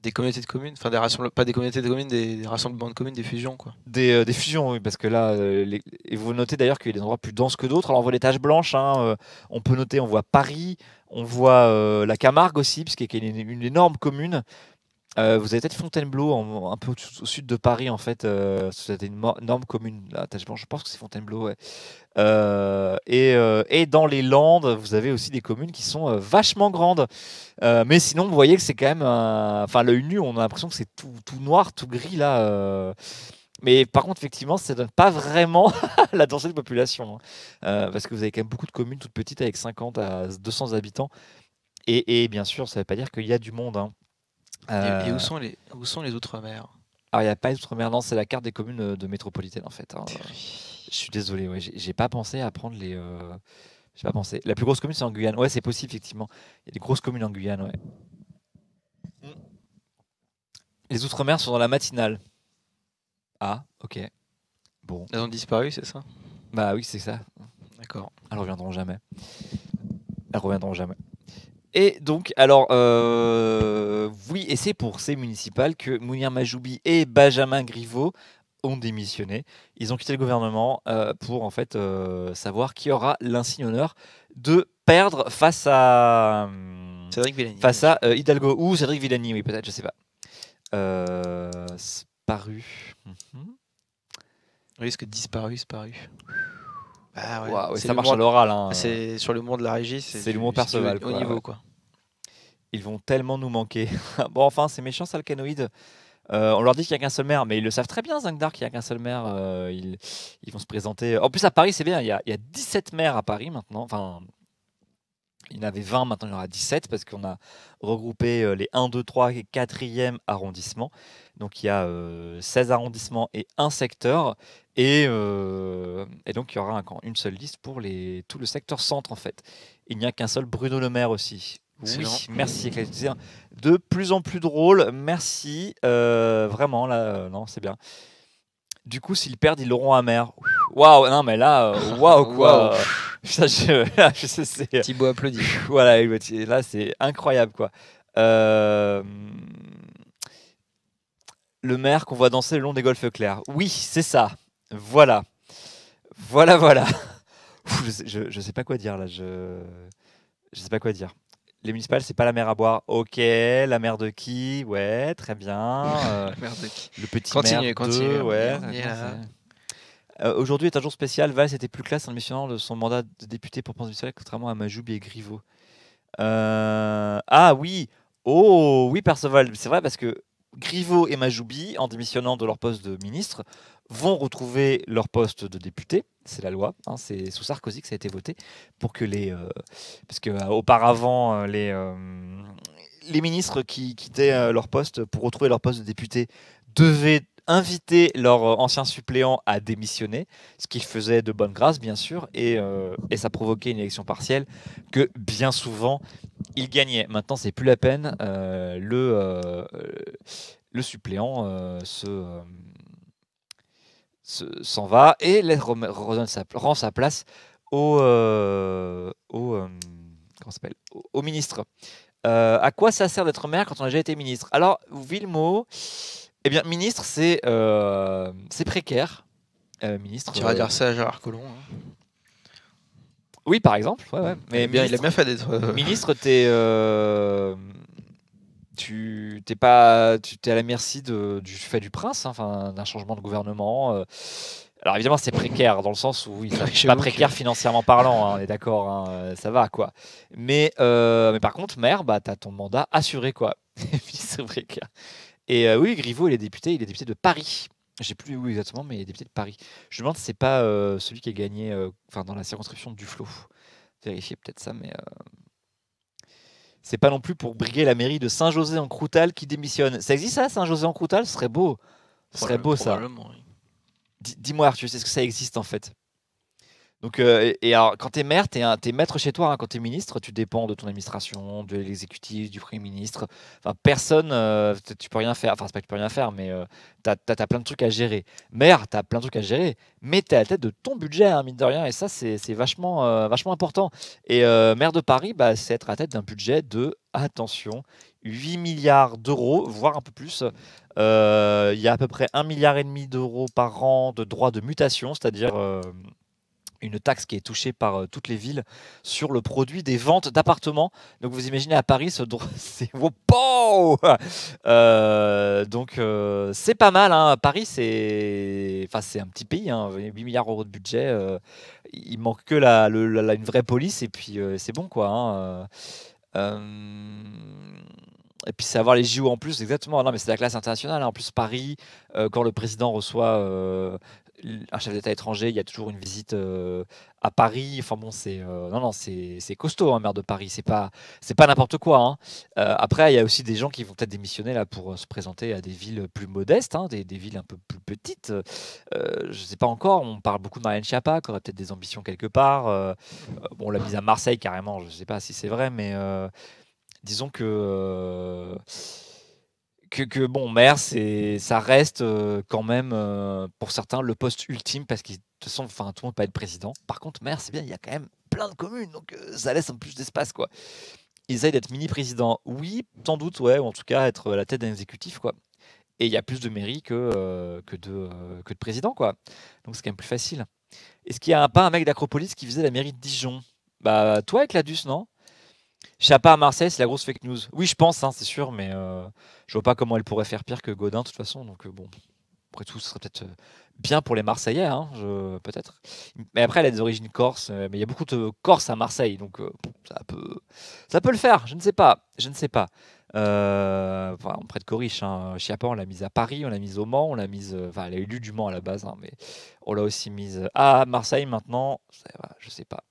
Des communautés de communes, enfin pas des communautés de communes, des rassemblements de communes, des fusions quoi. des fusions, oui, parce que là, et vous notez d'ailleurs qu'il y a des endroits plus denses que d'autres. Alors on voit les taches blanches, hein, on peut noter, on voit Paris, on voit la Camargue aussi, puisqu'il y a une énorme commune. Vous avez peut-être Fontainebleau, un peu au sud de Paris, en fait. C'était une norme commune. Là, je pense que c'est Fontainebleau, ouais. Et dans les Landes, vous avez aussi des communes qui sont vachement grandes. Mais sinon, vous voyez que c'est quand même. Enfin, l'œil nu, on a l'impression que c'est tout noir, tout gris, là. Mais par contre, effectivement, ça ne donne pas vraiment la densité de population, hein. Parce que vous avez quand même beaucoup de communes toutes petites avec 50 à 200 habitants. Et bien sûr, ça ne veut pas dire qu'il y a du monde, hein. Et où Euh, sont les Outre-mer? alors, il n'y a pas d'outre-mer, non, c'est la carte des communes de métropolitaine, en fait, hein. Je suis désolé, ouais, j'ai pas pensé à prendre les. J'ai pas pensé. La plus grosse commune, c'est en Guyane. Ouais, c'est possible, effectivement. Il y a des grosses communes en Guyane, ouais. Mm. Les outre-mer sont dans la matinale. Ah, ok. Bon, Elles ont disparu, c'est ça? bah oui, c'est ça. D'accord. Elles reviendront jamais. Elles reviendront jamais. Et donc, alors, oui, et c'est pour ces municipales que Mounir Majoubi et Benjamin Griveaux ont démissionné. Ils ont quitté le gouvernement pour en fait savoir qui aura l'insigne honneur de perdre Cédric Villani. face à Hidalgo ou Cédric Villani, oui peut-être, je sais pas. Paru. Mhm. Oui, parce que disparu. Ah ouais. Waouh, C'est ça marche à l'humour. l'oral, hein. C'est sur l'humour de la régie. C'est l'humour Perceval, au quoi, niveau, ouais. quoi. Ils vont tellement nous manquer. Bon, enfin, c'est méchant, ça, le canoïde. On leur dit qu'il n'y a qu'un seul maire, mais ils le savent très bien, Zangdar, qu'il n'y a qu'un seul maire. Ils vont se présenter. En plus, à Paris, c'est bien. Il y a 17 maires à Paris maintenant. Enfin, il y en avait 20, maintenant il y en aura 17 parce qu'on a regroupé les 1, 2, 3 et 4e arrondissements. Donc il y a 16 arrondissements et un secteur. Et donc il y aura une seule liste pour tout le secteur centre en fait. Il n'y a qu'un seul Bruno Le Maire aussi. Excellent. Oui, merci. De plus en plus drôle, merci. Vraiment, là, non, c'est bien. Du coup, s'ils perdent, ils auront un maire. Waouh, non, mais là, waouh, quoi. Waouh. Ça, je sais, c'est. Thibaut applaudit. Voilà, là, c'est incroyable, quoi. Le maire qu'on voit danser le long des golfes clairs. Oui, c'est ça. Voilà. Voilà. Je sais pas quoi dire, là. Je sais pas quoi dire. Les municipales, c'est pas la mer à boire. Ok, la mer de qui? Ouais, très bien. Merde. Ok. Le petit Continuez, maire de, continuez, ouais. on y est là. Aujourd'hui est un jour spécial. Valls était plus classe en démissionnant de son mandat de député pour penser du Soleil, contrairement à Majoubi et Griveaux. Ah oui, oh oui, Perceval, c'est vrai parce que Griveaux et Majoubi, en démissionnant de leur poste de ministre, vont retrouver leur poste de député. C'est la loi, hein, c'est sous Sarkozy que ça a été voté pour que parce que auparavant les ministres qui quittaient leur poste pour retrouver leur poste de député devaient inviter leur ancien suppléant à démissionner, ce qu'ils faisaient de bonne grâce bien sûr, et ça provoquait une élection partielle que bien souvent ils gagnaient. Maintenant c'est plus la peine, le suppléant s'en va et rend sa place au ministre. À quoi ça sert d'être maire quand on a déjà été ministre? Alors, Villemot, eh bien, ministre, c'est précaire. Ministre. Tu vas dire ça à Gérard Collomb. Hein. Oui, par exemple. Ouais. Mais il a bien fait d'être. Ministre, tu es à la merci du fait du prince, hein, enfin, d'un changement de gouvernement. Alors évidemment, c'est précaire dans le sens où c'est pas précaire financièrement parlant, hein, on est d'accord, hein, ça va quoi. Mais par contre, maire, bah, tu as ton mandat assuré quoi. C'est précaire. Et oui, Griveaux, il est député de Paris. Je sais plus où exactement, mais il est député de Paris. Je me demande si c'est pas celui qui a gagné dans la circonscription du Duflot. Vérifier peut-être ça, mais c'est pas non plus pour briguer la mairie de Saint-José-en-Croutal qui démissionne. Ça existe ça, Saint-José-en-Croutal? Ce serait beau. Ce serait beau ça. Oui. Dis-moi Arthur, est-ce que ça existe en fait? Donc, et alors, quand tu es maire, tu es maître chez toi, hein. Quand tu es ministre, tu dépends de ton administration, de l'exécutif, du Premier ministre. Enfin, personne, tu peux rien faire. Enfin, c'est pas que tu peux rien faire, mais tu as plein de trucs à gérer. Maire, tu as plein de trucs à gérer, mais tu es à la tête de ton budget, hein, mine de rien. Et ça, c'est vachement important. Et maire de Paris, bah, c'est être à la tête d'un budget de, attention, 8 milliards d'euros, voire un peu plus. Il y a à peu près 1,5 milliard d'euros par an de droits de mutation, c'est-à-dire une taxe qui est touchée par toutes les villes sur le produit des ventes d'appartements. Donc vous imaginez à Paris, c'est wow. Donc c'est pas mal. Hein. Paris, c'est un petit pays. Hein. 8 milliards d'euros de budget. Il manque que une vraie police et puis c'est bon quoi. Hein. Et puis c'est avoir les JO en plus, exactement. Non, mais c'est la classe internationale. Hein. En plus, Paris, quand le président reçoit un chef d'État étranger, il y a toujours une visite à Paris. Enfin bon, c'est costaud, hein, maire de Paris. C'est pas n'importe quoi. Hein. Après, il y a aussi des gens qui vont peut-être démissionner là pour se présenter à des villes plus modestes, hein, des villes un peu plus petites. Je sais pas encore. On parle beaucoup de Marianne Schiappa, qui aurait peut-être des ambitions quelque part. Bon, on l'a mise à Marseille carrément. Je sais pas si c'est vrai, mais disons que bon, maire, ça reste quand même pour certains le poste ultime parce que de toute façon, tout le monde peut pas être président. Par contre, maire, c'est bien, il y a quand même plein de communes, donc ça laisse un peu plus d'espace, quoi. Ils essayent d'être mini-président, oui, sans doute, ouais, ou en tout cas être à la tête d'un exécutif, quoi. Et il y a plus de mairie que de président, quoi. Donc c'est quand même plus facile. Est-ce qu'il y a pas un mec d'Acropolis qui faisait la mairie de Dijon? Bah, toi avec Ladus, non? Chapa à Marseille, c'est la grosse fake news. Oui, je pense, hein, c'est sûr, mais je vois pas comment elle pourrait faire pire que Godin, de toute façon. Donc, bon, après tout, ce serait peut-être bien pour les Marseillais, hein, peut-être. Mais après, elle a des origines corses, mais il y a beaucoup de Corses à Marseille, donc ça peut le faire, je ne sais pas. On prête Coriche, hein. Chiappa, on l'a mise à Paris, on l'a mise au Mans, on l'a mise. Enfin, elle a eu lieu du Mans à la base, hein, mais on l'a aussi mise à Marseille maintenant. Je sais pas.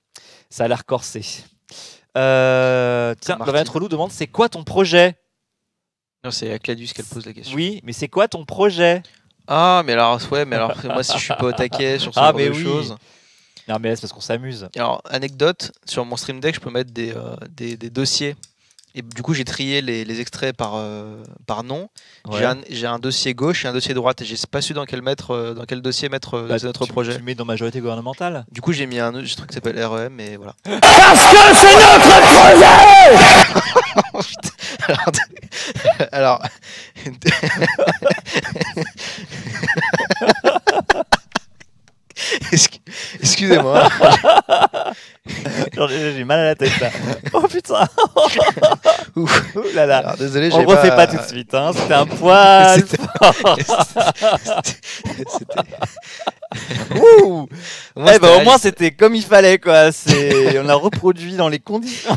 Ça a l'air corsé. Tiens, Lorraine Relou demande c'est quoi ton projet? Non, c'est à Cladus qu'elle pose la question. Oui, mais c'est quoi ton projet? Ah, mais alors, ouais, mais alors moi, si je suis pas au taquet sur ce genre de choses. Non, mais c'est parce qu'on s'amuse. Alors, anecdote, sur mon Stream Deck, je peux mettre des dossiers. Et du coup, j'ai trié les extraits par nom. Ouais. J'ai un dossier gauche et un dossier droite. Et je sais pas su dans quel dossier mettre notre projet. Tu le mets dans majorité gouvernementale? Du coup, j'ai mis un truc qui s'appelle REM, et voilà. Parce que c'est notre projet. Alors. Excusez-moi. J'ai mal à la tête là. Oh putain. Ouh là là. Alors, désolé, on le refait pas tout de suite. Hein. C'était un poil. Ouh. Moi, au moins c'était comme il fallait quoi. On a reproduit dans les conditions.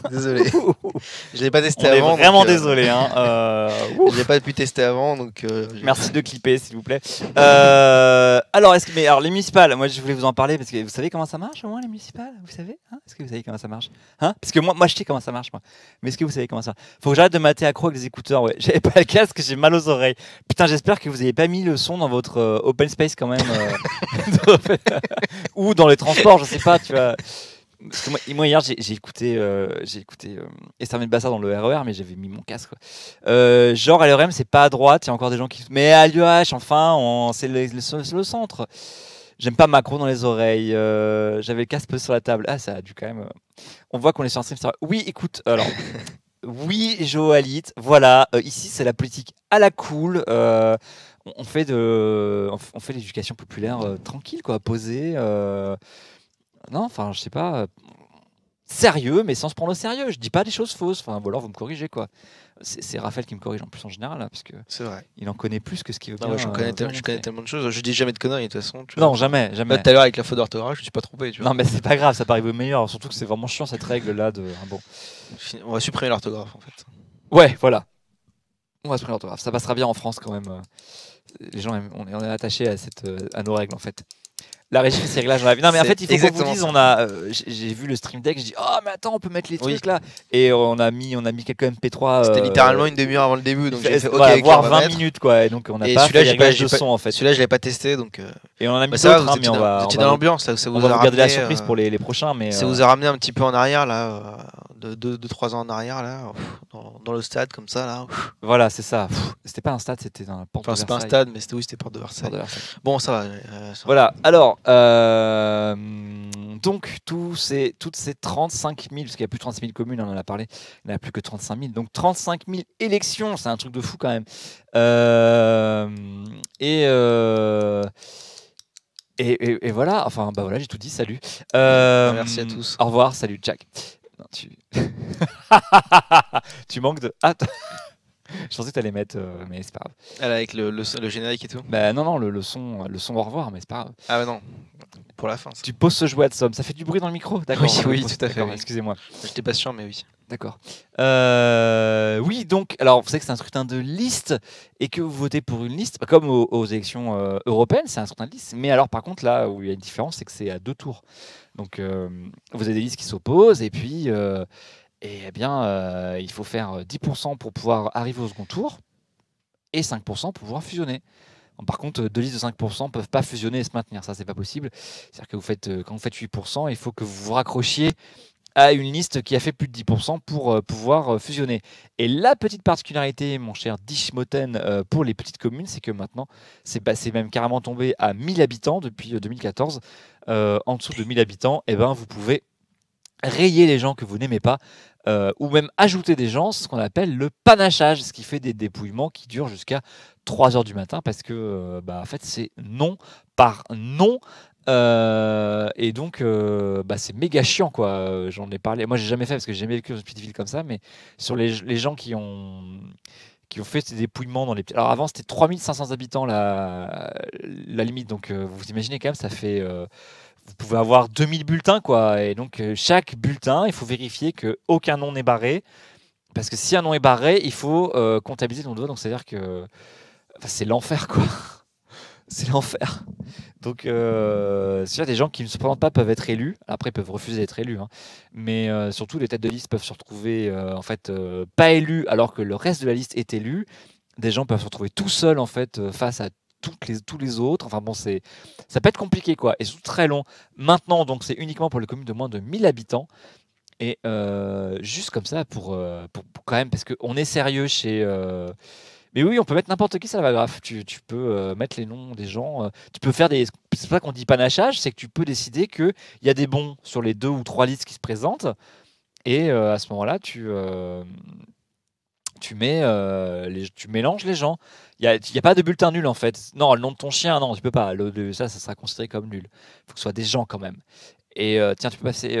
Désolé. Je l'ai pas testé on avant. On est vraiment désolé. Hein. Je l'ai pas pu tester avant, donc. Merci de clipper s'il vous plaît. Alors les municipales, moi je voulais vous en parler parce que vous savez comment ça marche au moins les municipales, vous savez, hein? Est-ce que vous savez comment ça marche, hein? Parce que moi je sais comment ça marche moi. Mais est-ce que vous savez comment ça marche? Faut que j'arrête de mater accro avec des écouteurs. Ouais, j'avais pas le casque, j'ai mal aux oreilles. Putain, j'espère que vous avez pas mis le son dans votre open space quand même, ou dans les transports, je sais pas, tu vois. Parce que moi hier j'ai écouté Esther Bassa dans le RER, mais j'avais mis mon casque quoi. Genre à l'REM c'est pas à droite, il y a encore des gens qui mais à l'UH enfin c'est le centre. J'aime pas Macron dans les oreilles. J'avais le casque posé sur la table. Ah ça a dû quand même. On voit qu'on est sur un stream. Oui écoute alors. Oui Joalit, voilà. Ici c'est la politique à la cool. On fait l'éducation populaire tranquille quoi, posée. Non, enfin, je sais pas. Sérieux, mais sans se prendre au sérieux. Je dis pas des choses fausses. Enfin, ou alors vous me corrigez, quoi. C'est Raphaël qui me corrige en plus en général, là, parce que c'est vrai. Il en connaît plus que ce qu'il veut bien. Ouais, je connais tellement de choses. Je dis jamais de conneries, de toute façon. Non, jamais. Tout à l'heure, avec la faute d'orthographe, je me suis pas trompé. Tu vois. Non, mais c'est pas grave, ça arrive au meilleur. Surtout que c'est vraiment chiant cette règle-là. On va supprimer l'orthographe, en fait. Ouais, voilà. On va supprimer l'orthographe. Ça passera bien en France, quand même. Les gens, on est attachés à nos règles, en fait. La régie, c'est réglages dans la vie. Non, mais en fait, il faut qu'on vous dise, j'ai vu le Stream Deck, je dis, oh, mais attends, on peut mettre les trucs là. Et on a mis quelques MP3. C'était littéralement une demi-heure avant le début, donc j'ai fait voilà, voire 20 minutes, quoi. Et donc, on n'a pas fait les réglages de son, en fait. Celui-là, je l'avais pas testé, donc. Et on en a mis d'autres, mais on va. C'était dans l'ambiance, ça vous a ramené. On va garder la surprise pour les prochains, mais. Ça vous a ramené un petit peu en arrière, là, de 2-3 ans en arrière, là, dans le stade, comme ça, là. Voilà, c'est ça. C'était pas un stade, c'était un porte de Versailles. Enfin, c'est pas un stade, mais c'était porte de Versailles. Bon, ça va. Voilà, alors. Donc, toutes ces 35 000, parce qu'il y a plus de 35 000 communes, on en a parlé, il n'y en a plus que 35 000. Donc, 35 000 élections, c'est un truc de fou quand même. Et Et voilà, enfin, bah voilà, j'ai tout dit, salut. Merci à tous. Au revoir, salut, Jack. Non, tu manques de... Ah, je pensais que t'allais mettre, mais c'est pas grave. Avec le générique et tout. Bah non, le son au revoir, mais c'est pas grave. Ah ouais, non. Pour la fin. Ça. Tu poses ce jouet de somme, ça fait du bruit dans le micro? D'accord. Oui, tout à fait. Oui. Excusez-moi. J'étais pas sûr, mais oui. D'accord. Oui, donc, alors vous savez que c'est un scrutin de liste et que vous votez pour une liste, comme aux élections européennes, c'est un scrutin de liste. Mais alors, par contre, là où il y a une différence, c'est que c'est à 2 tours. Donc, vous avez des listes qui s'opposent et puis, eh bien, il faut faire 10% pour pouvoir arriver au second tour et 5% pour pouvoir fusionner. Par contre, deux listes de 5% ne peuvent pas fusionner et se maintenir. Ça, c'est pas possible. C'est-à-dire que quand vous faites 8%, il faut que vous vous raccrochiez à une liste qui a fait plus de 10% pour pouvoir fusionner. Et la petite particularité, mon cher Dishmoten, pour les petites communes, c'est que maintenant, c'est même carrément tombé à 1000 habitants depuis 2014. En dessous de 1000 habitants, eh ben, vous pouvez rayer les gens que vous n'aimez pas, ou même ajouter des gens, ce qu'on appelle le panachage, ce qui fait des dépouillements qui durent jusqu'à 3 heures du matin, parce que en fait, c'est non par non. Et donc, c'est méga chiant, quoi. J'en ai parlé. Moi, j'ai jamais fait parce que j'ai jamais vécu dans une petite ville comme ça, mais sur les gens qui ont fait ces dépouillements dans les petits. Alors avant, c'était 3500 habitants la limite, donc vous imaginez quand même, ça fait. Vous pouvez avoir 2000 bulletins, quoi. Et donc, chaque bulletin, il faut vérifier qu'aucun nom n'est barré. Parce que si un nom est barré, il faut comptabiliser le nom de vote. Donc, c'est-à-dire que c'est l'enfer, quoi. C'est l'enfer. Donc, c'est-à-dire des gens qui ne se présentent pas peuvent être élus. Après, ils peuvent refuser d'être élus. Hein. Mais surtout, les têtes de liste peuvent se retrouver pas élus alors que le reste de la liste est élu. Des gens peuvent se retrouver tout seuls en fait face à tous les autres. Enfin bon, ça peut être compliqué, quoi. Et surtout très long. Maintenant, donc, c'est uniquement pour les communes de moins de 1000 habitants. Et juste comme ça, pour quand même, parce qu'on est sérieux chez. Mais oui, on peut mettre n'importe qui, ça va grave. Tu peux mettre les noms des gens. Tu peux faire des. C'est pas qu'on dit panachage, c'est que tu peux décider qu'il y a des bons sur les 2 ou 3 listes qui se présentent. Et à ce moment-là, tu mélanges les gens. Il y a pas de bulletin nul en fait. Non, le nom de ton chien, non, tu peux pas. Ça sera considéré comme nul. Il faut que ce soit des gens quand même. Et tiens, tu peux passer.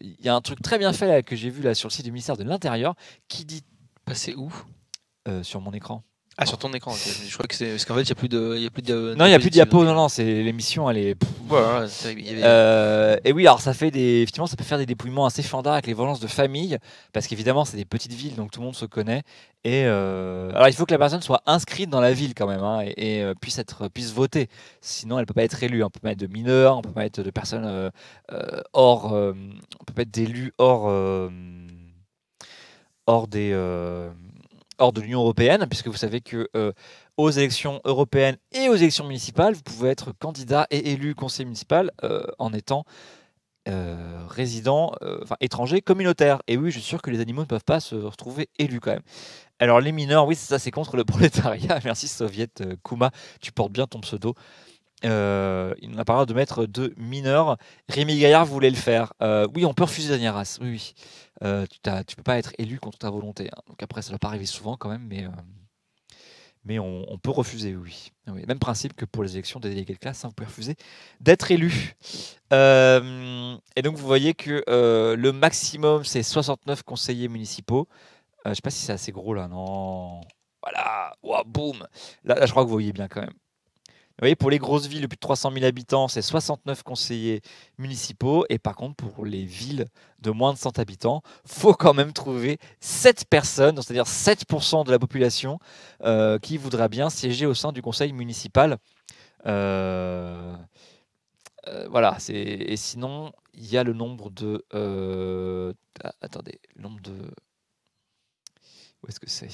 Il y a un truc très bien fait là, que j'ai vu là sur le site du ministère de l'Intérieur qui dit. Passer où? Sur mon écran. Ah, sur ton écran, ok. Je crois que c'est. Parce qu'en fait, il n'y a plus de. Non, il n'y a plus de diapo, non, c'est l'émission, elle est. Voilà, c'est terrible. Et oui, alors effectivement, ça peut faire des dépouillements assez fandards avec les violences de famille, parce qu'évidemment, c'est des petites villes, donc tout le monde se connaît. Et alors, il faut que la personne soit inscrite dans la ville quand même, hein, et puisse voter. Sinon, elle peut pas être élue. On peut pas mettre de mineurs, on peut pas mettre de personnes hors, on peut pas être d'élus hors de l'Union européenne, puisque vous savez que aux élections européennes et aux élections municipales, vous pouvez être candidat et élu conseiller municipal en étant résident, étranger communautaire. Et oui, je suis sûr que les animaux ne peuvent pas se retrouver élus quand même. Alors les mineurs, oui, ça c'est contre le prolétariat. Merci Soviet Kuma, tu portes bien ton pseudo. Il n'a pas le droit de mettre de mineurs. Rémi Gaillard voulait le faire. Oui, on peut refuser dernière race. Oui, oui. Tu peux pas être élu contre ta volonté. Hein. Donc après, ça ne doit pas arriver souvent quand même, mais on peut refuser, oui. Oui. Même principe que pour les élections des délégués de classe, hein, vous pouvez refuser d'être élu. Et donc vous voyez que le maximum, c'est 69 conseillers municipaux. Je ne sais pas si c'est assez gros là, non. Voilà, wow, boum. Là, je crois que vous voyez bien quand même. Vous voyez, pour les grosses villes de plus de 300 000 habitants, c'est 69 conseillers municipaux. Et par contre, pour les villes de moins de 100 habitants, il faut quand même trouver 7 personnes, c'est-à-dire 7% de la population, qui voudra bien siéger au sein du conseil municipal. Voilà. Et sinon, il y a le nombre de... attendez, le nombre de... Où est-ce que c'est ?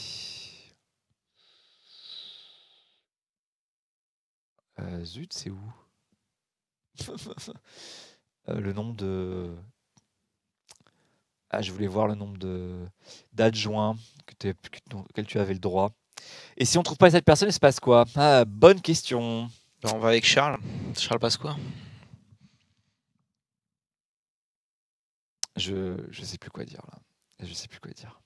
Zut, c'est où? Le nombre de... Ah, je voulais voir le nombre d'adjoints auxquels tu avais le droit. Et si on trouve pas cette personne, il se passe quoi? Ah, bonne question. On va avec Charles. Charles passe quoi? Je sais plus quoi dire là. Je sais plus quoi dire.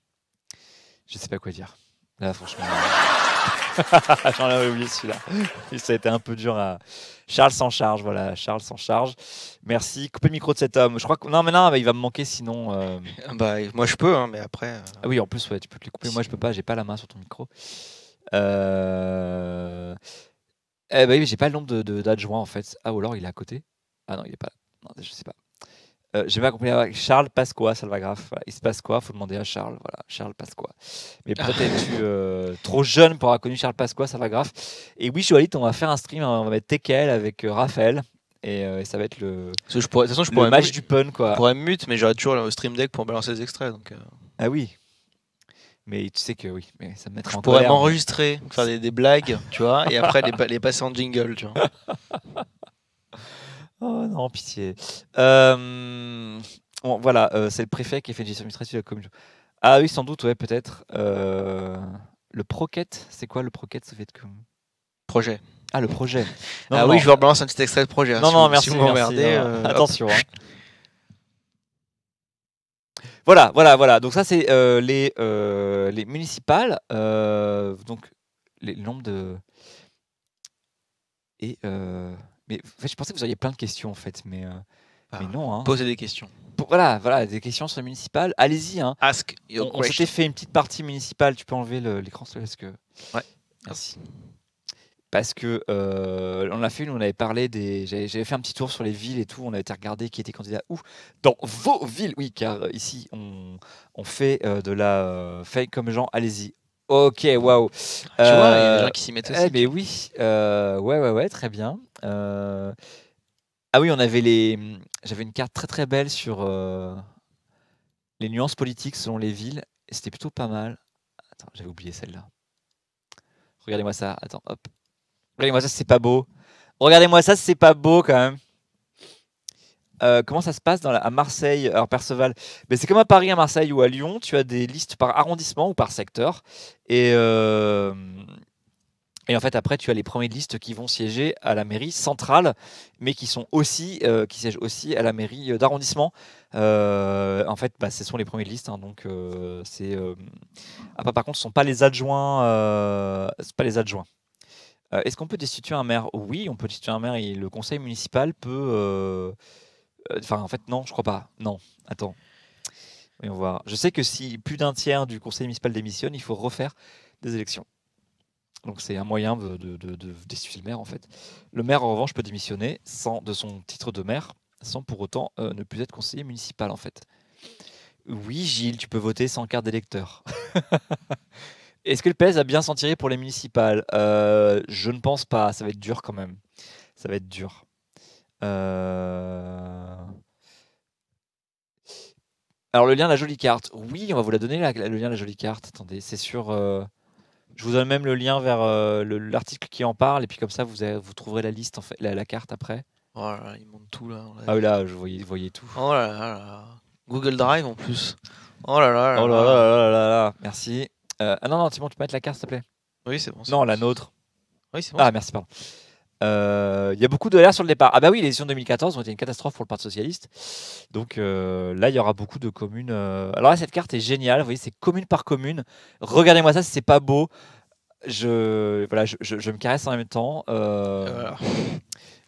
Je sais pas quoi dire. Là, franchement. J'en avais oublié celui-là. Et ça a été un peu dur à. Charles s'en charge, voilà. Charles s'en charge. Merci. Coupez le micro de cet homme. Je crois que. Non, mais non, il va me manquer sinon. Bah, moi je peux, hein, mais après. Ah oui, en plus, ouais, tu peux te les couper. Moi, je peux pas. J'ai pas la main sur ton micro. Eh ben oui, j'ai pas le nombre d'adjoints en fait. Ah, ou alors il est à côté. Ah non, il est pas là. Non, je sais pas. J'ai pas compris. Charles passe quoi, Salvagraph? Voilà, il se passe quoi? Faut demander à Charles. Voilà, Charles passe quoi. Mais peut-être es-tu trop jeune pour avoir connu Charles Pasqua, Salvagraph. Et oui, Joalit, on va faire un stream. On va mettre TKL avec Raphaël. Et ça va être le, Parce que de toute façon, je pourrais le match du pun, quoi. je pourrais mute, mais j'aurais toujours le stream deck pour balancer les extraits. Donc, Ah oui. Mais tu sais que oui, mais ça me mettrait je en pourrais colère. m'enregistrer, faire des blagues, tu vois, et après les passer en jingle, tu vois. Oh non, pitié. Bon, voilà, c'est le préfet qui a fait une gestion administrative de la commune. Ah oui, sans doute, ouais, peut-être. Le Proquet, c'est quoi le Proquet, ça fait de commune? Projet. Ah, le projet. Non, Ah non, oui, non. je vais rebalancer un petit extrait de projet. Hein, Non, si non, vous, merci. si vous merci, m'emmerdez. non, non. Hop. Attention. Hein. Voilà, voilà, voilà. Donc ça, c'est les municipales. Donc, les nombres de... Et... Mais en fait, je pensais que vous auriez plein de questions, en fait. Mais non. Hein. Poser des questions. Voilà, des questions sur les municipales. Allez-y. Hein. Ask your On s'était question. fait une petite partie municipale. Tu peux enlever l'écran, s'il te plaît, parce que... Ouais. Merci. Parce que on a fait une, on avait parlé j'avais fait un petit tour sur les villes et tout, on avait été regarder qui était candidat où dans vos villes, oui, car ici on fait de la fake comme gens, allez-y. Ok, waouh. Tu vois, il y a des gens qui s'y mettent aussi. Eh ben oui, ouais, très bien. Ah oui, j'avais une carte très très belle sur les nuances politiques selon les villes, et c'était plutôt pas mal. Attends, j'avais oublié celle-là. Regardez-moi ça, attends, hop. Regardez-moi ça, c'est pas beau. Regardez-moi ça, c'est pas beau quand même. Comment ça se passe à Marseille? Alors Perceval, c'est comme à Paris, à Marseille ou à Lyon, tu as des listes par arrondissement ou par secteur. Et en fait, après, tu as les premiers de liste qui vont siéger à la mairie centrale, mais qui siègent aussi à la mairie d'arrondissement. En fait, ce sont les premiers de liste. Hein, donc, par contre, ce ne sont pas les adjoints. C'est pas les adjoints. Est-ce qu'on peut destituer un maire? Oui, on peut destituer un maire et le conseil municipal peut. Enfin, en fait, non, je crois pas. Non, attends. Voyons voir. Je sais que si plus d'un tiers du conseil municipal démissionne, il faut refaire des élections. Donc, c'est un moyen de destituer le maire, en fait. Le maire, en revanche, peut démissionner de son titre de maire, sans pour autant ne plus être conseiller municipal, en fait. Oui, Gilles, tu peux voter sans carte d'électeur. Est-ce que le PS va bien s'en tirer pour les municipales? Je ne pense pas, ça va être dur quand même. Ça va être dur. Alors le lien de la jolie carte. Oui, on va vous la donner, le lien de la jolie carte. Attendez, c'est sur... Je vous donne même le lien vers l'article qui en parle, et puis comme ça, vous trouverez la liste, en fait, la carte après. Oh là là, il monte tout là. Ah oui, là, vous voyez tout. Oh là là là. Google Drive en plus. Oh là là là. Oh là là là là là. Merci. Ah non, Timon, tu peux mettre la carte, s'il te plaît? Oui, c'est bon. Non, la nôtre. Oui, c'est bon. Ah, merci, pardon. Il y a beaucoup de l'air sur le départ. Ah bah oui, les élections de 2014 ont été une catastrophe pour le Parti Socialiste. Donc là, il y aura beaucoup de communes. Alors là, cette carte est géniale. Vous voyez, c'est commune par commune. Regardez-moi ça, c'est pas beau. Je me caresse en même temps.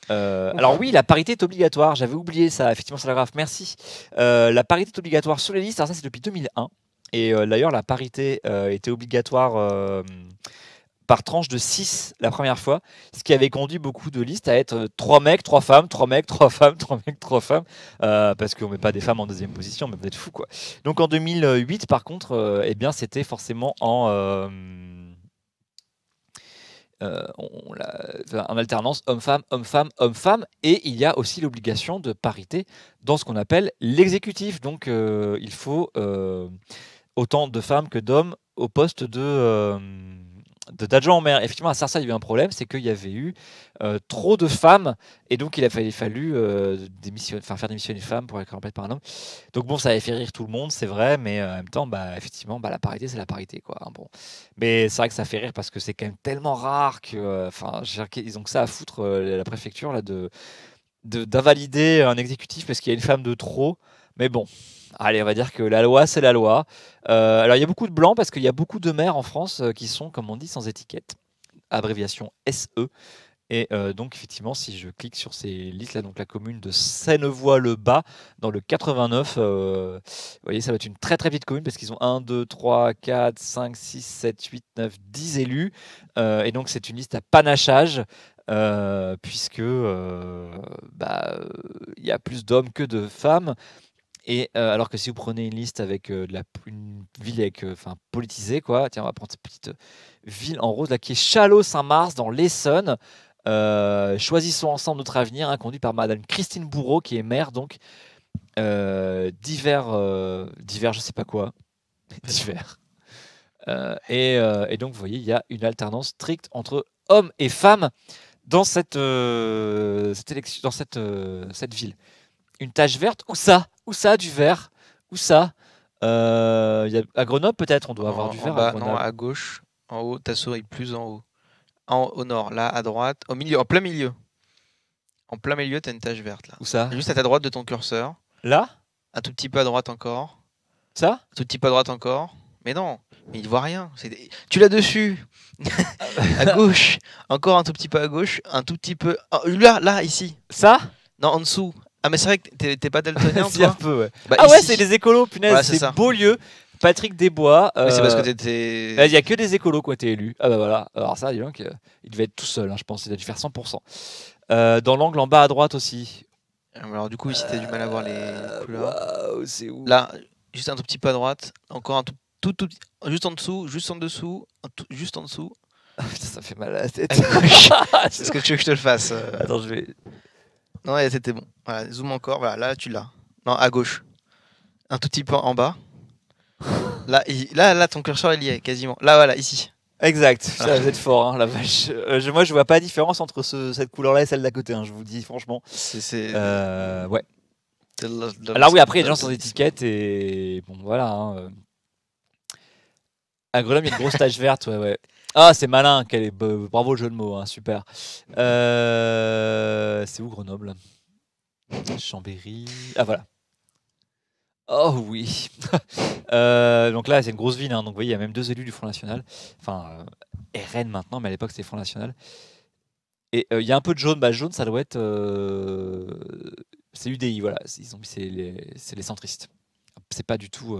Alors oui, la parité est obligatoire. J'avais oublié ça. Effectivement, c'est grave. Merci. La parité est obligatoire sur les listes. Alors ça, c'est depuis 2001. Et d'ailleurs, la parité était obligatoire par tranche de 6 la première fois, ce qui avait conduit beaucoup de listes à être 3 mecs, 3 femmes, 3 mecs, 3 femmes, 3 mecs, 3 femmes, parce qu'on ne met pas des femmes en deuxième position, mais vous êtes fous, quoi. Donc en 2008, par contre, c'était forcément en alternance homme-femme, homme-femme, homme-femme, et il y a aussi l'obligation de parité dans ce qu'on appelle l'exécutif. Donc il faut autant de femmes que d'hommes au poste d'adjoint au maire. Effectivement, à Sarcelles, il y a eu un problème, c'est qu'il y avait eu trop de femmes, et donc il a fallu faire démissionner une femme pour être remplacée par un homme. Donc bon, ça avait fait rire tout le monde, c'est vrai, mais en même temps, effectivement, la parité, c'est la parité, quoi. Bon. Mais c'est vrai que ça fait rire parce que c'est quand même tellement rare que, ils ont que ça à foutre, la préfecture, là, d'invalider un exécutif parce qu'il y a une femme de trop. Mais bon, Allez, on va dire que la loi, c'est la loi. Alors, il y a beaucoup de blancs parce qu'il y a beaucoup de maires en France qui sont, comme on dit, sans étiquette. Abréviation SE. Et donc, effectivement, si je clique sur ces listes-là, donc la commune de Sennevoix-le-Bas, dans le 89, vous voyez, ça va être une très très petite commune parce qu'ils ont 1, 2, 3, 4, 5, 6, 7, 8, 9, 10 élus. Et donc, c'est une liste à panachage. Puisque il y a plus d'hommes que de femmes. Et alors que si vous prenez une liste avec une ville avec, politisée, quoi. Tiens, on va prendre cette petite ville en rose là, qui est Châlons-Saint-Mars dans l'Essonne. Choisissons ensemble notre avenir, hein, conduit par Madame Christine Bourreau, qui est maire, donc divers, je sais pas quoi, divers. Et donc, vous voyez, il y a une alternance stricte entre hommes et femmes dans cette élection, dans cette ville. Une tache verte, où ça, du vert, où ça y a, à Grenoble, peut-être, on doit avoir du vert. Bas, à Grenoble. non, à gauche, en haut, ta souris plus en haut. Au nord, là, à droite, au milieu, en plein milieu. En plein milieu, t'as une tache verte là. Où ça? Juste à ta droite de ton curseur. Là? Un tout petit peu à droite encore. Ça? Un tout petit peu à droite encore. Mais non, mais il voit rien. Tu l'as dessus. À gauche. Encore un tout petit peu à gauche. Un tout petit peu. Oh, là, ici. Ça? Non, en dessous. Ah, mais c'est vrai que t'es pas daltonien, Si, un toi. peu, ouais. Bah, Ah ouais, ici. c'est les écolos, punaise, Voilà, c'est c'est ça. Beaulieu. Patrick Desbois. Mais c'est parce que t'étais. Il n'y a que des écolos qui ont été élus. Ah bah voilà. Alors ça, dis donc, il devait être tout seul, hein, je pense. Il a dû faire 100%. Dans l'angle en bas à droite aussi. Alors, du coup, ici, t'as du mal à voir les couleurs. Waouh, c'est où? Là, juste un tout petit peu à droite. Encore un tout petit. Juste en dessous, juste en dessous. Juste en dessous. Ah, putain, ça fait mal à la tête. À gauche. Est-ce que tu veux que je te le fasse Attends, je vais. Non, c'était bon. Voilà, zoom encore. Voilà, là, tu l'as. Non, à gauche. Un tout petit peu en bas. Là, ton curseur, il y est quasiment. Là, voilà, ici. Exact. Ça, vous êtes fort, hein, la vache. Moi, je vois pas la différence entre cette couleur-là et celle d'à côté. Hein, je vous dis franchement. Ouais. Alors oui, après, il y a des gens sans étiquette et bon, voilà. Hein. À Grenoble, il y a une grosse tache verte, ouais. Ah, c'est malin, bravo le jeu de mots, hein, super. C'est où Grenoble? Chambéry. Ah voilà. Oh oui. Donc là, c'est une grosse ville, hein, donc vous voyez, il y a même 2 élus du Front National. Enfin, RN maintenant, mais à l'époque, c'était Front National. Et il y a un peu de jaune. Bah, jaune, ça doit être. C'est UDI, voilà. Ils ont mis c'est les centristes. C'est pas du tout.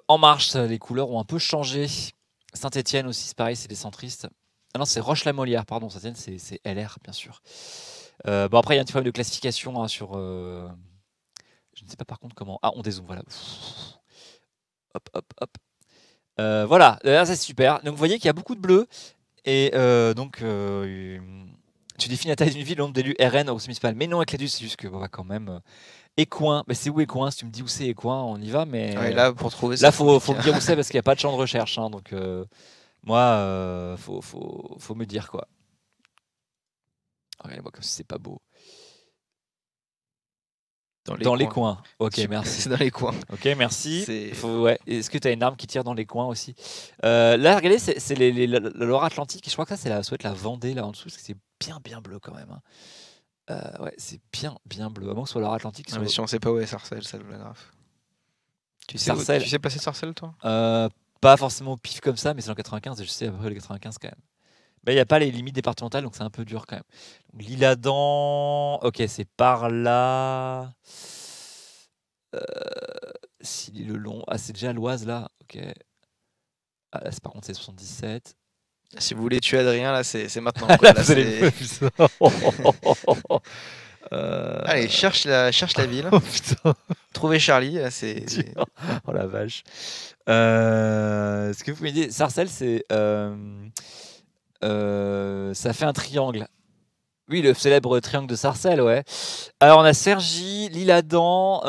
En marche. Les couleurs ont un peu changé. Saint-Étienne aussi, c'est pareil, c'est des centristes. Ah non, c'est Roche-la-Molière, pardon. Saint-Étienne, c'est LR, bien sûr. Bon, après, il y a un petit problème de classification hein, sur. Je ne sais pas par contre comment. Ah, on dézoome, voilà. Hop. Voilà, là, c'est super. Donc, vous voyez qu'il y a beaucoup de bleu. Et donc, tu définis la taille d'une ville, le nombre d'élus RN au municipal. Mais non, avec l'EDU, c'est juste que, bah, quand même. Écouen, mais c'est où Écouen? Si tu me dis où c'est Écouen, on y va. Mais Ouais, là, pour trouver ça. là, faut me dire où c'est parce qu'il n'y a pas de champ de recherche. Hein, donc, moi, faut me dire quoi. Regardez-moi comme si c'est pas beau. Dans les coins. Ok, merci. C'est dans les coins. Ok, merci. C'est- Ouais. Est-ce que tu as une arme qui tire dans les coins aussi? Là, regardez, c'est la Loire-Atlantique. Je crois que ça, ça doit être la Vendée là en dessous, parce que c'est bien bleu quand même. Hein. Ouais, c'est bien bleu. À moins que ce soit Loire-Atlantique. Non, mais si on sait pas où est Sarcelles, ça la grave. Tu Sarcelles. sais passer Sarcelles, toi? Pas forcément au pif comme ça, mais c'est en 95 et je sais à peu près les 95 quand même. Il n'y a pas les limites départementales, donc c'est un peu dur quand même. L'Isle-Adam, ok, c'est par là. Le long, ah c'est déjà l'Oise là, ok. Ah, là, par contre c'est 77. Si vous voulez tuer Adrien, là, c'est maintenant. Quoi. Là, Vous allez- Allez, cherche la ville. Oh putain, Trouvez Charlie, là, c'est. oh la vache. Ce que vous pouvez dire, Sarcelles, c'est. Ça fait un triangle. Oui, le célèbre triangle de Sarcelles, ouais. Alors, on a Cergy, l'Isle-Adam,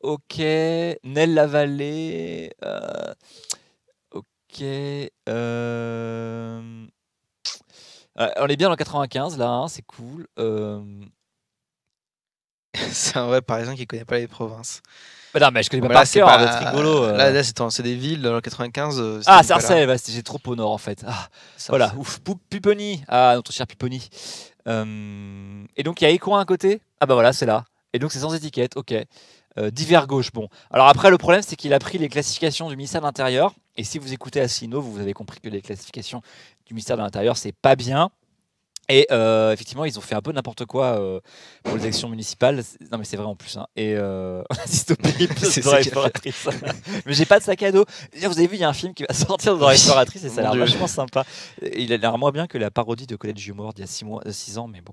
ok, Nel-la-Vallée, ok. On est bien dans le 95, là, hein, c'est cool. C'est un vrai parisien qui connaît pas les provinces. Bah non, mais je connais pas Voilà, par c'est cœur, pas- c'est rigolo. Là, c'est des villes dans le 95. Ah, Sarcelles, bah, j'ai trop au nord, en fait. Ah. Voilà, ouf, Pupponi. Ah, notre cher Pupponi. Et donc, il y a Écouen à côté. Ah, bah voilà, c'est là. Et donc c'est sans étiquette, ok. Divers gauche, bon. Alors après, le problème, c'est qu'il a pris les classifications du ministère de l'Intérieur. Et si vous écoutez Asselineau, vous avez compris que les classifications du ministère de l'Intérieur, c'est pas bien. Et effectivement, ils ont fait un peu n'importe quoi pour les élections municipales. Non, mais c'est vrai en plus. Hein. Et on assiste au périple C'est de ça restauratrice. Mais j'ai pas de sac à dos. D'ailleurs, vous avez vu, il y a un film qui va sortir de restauratrice et ça a l'air Mon Dieu. vachement sympa. Il a l'air moins bien que la parodie de Collège Humor d'il y a 6 ans, mais bon.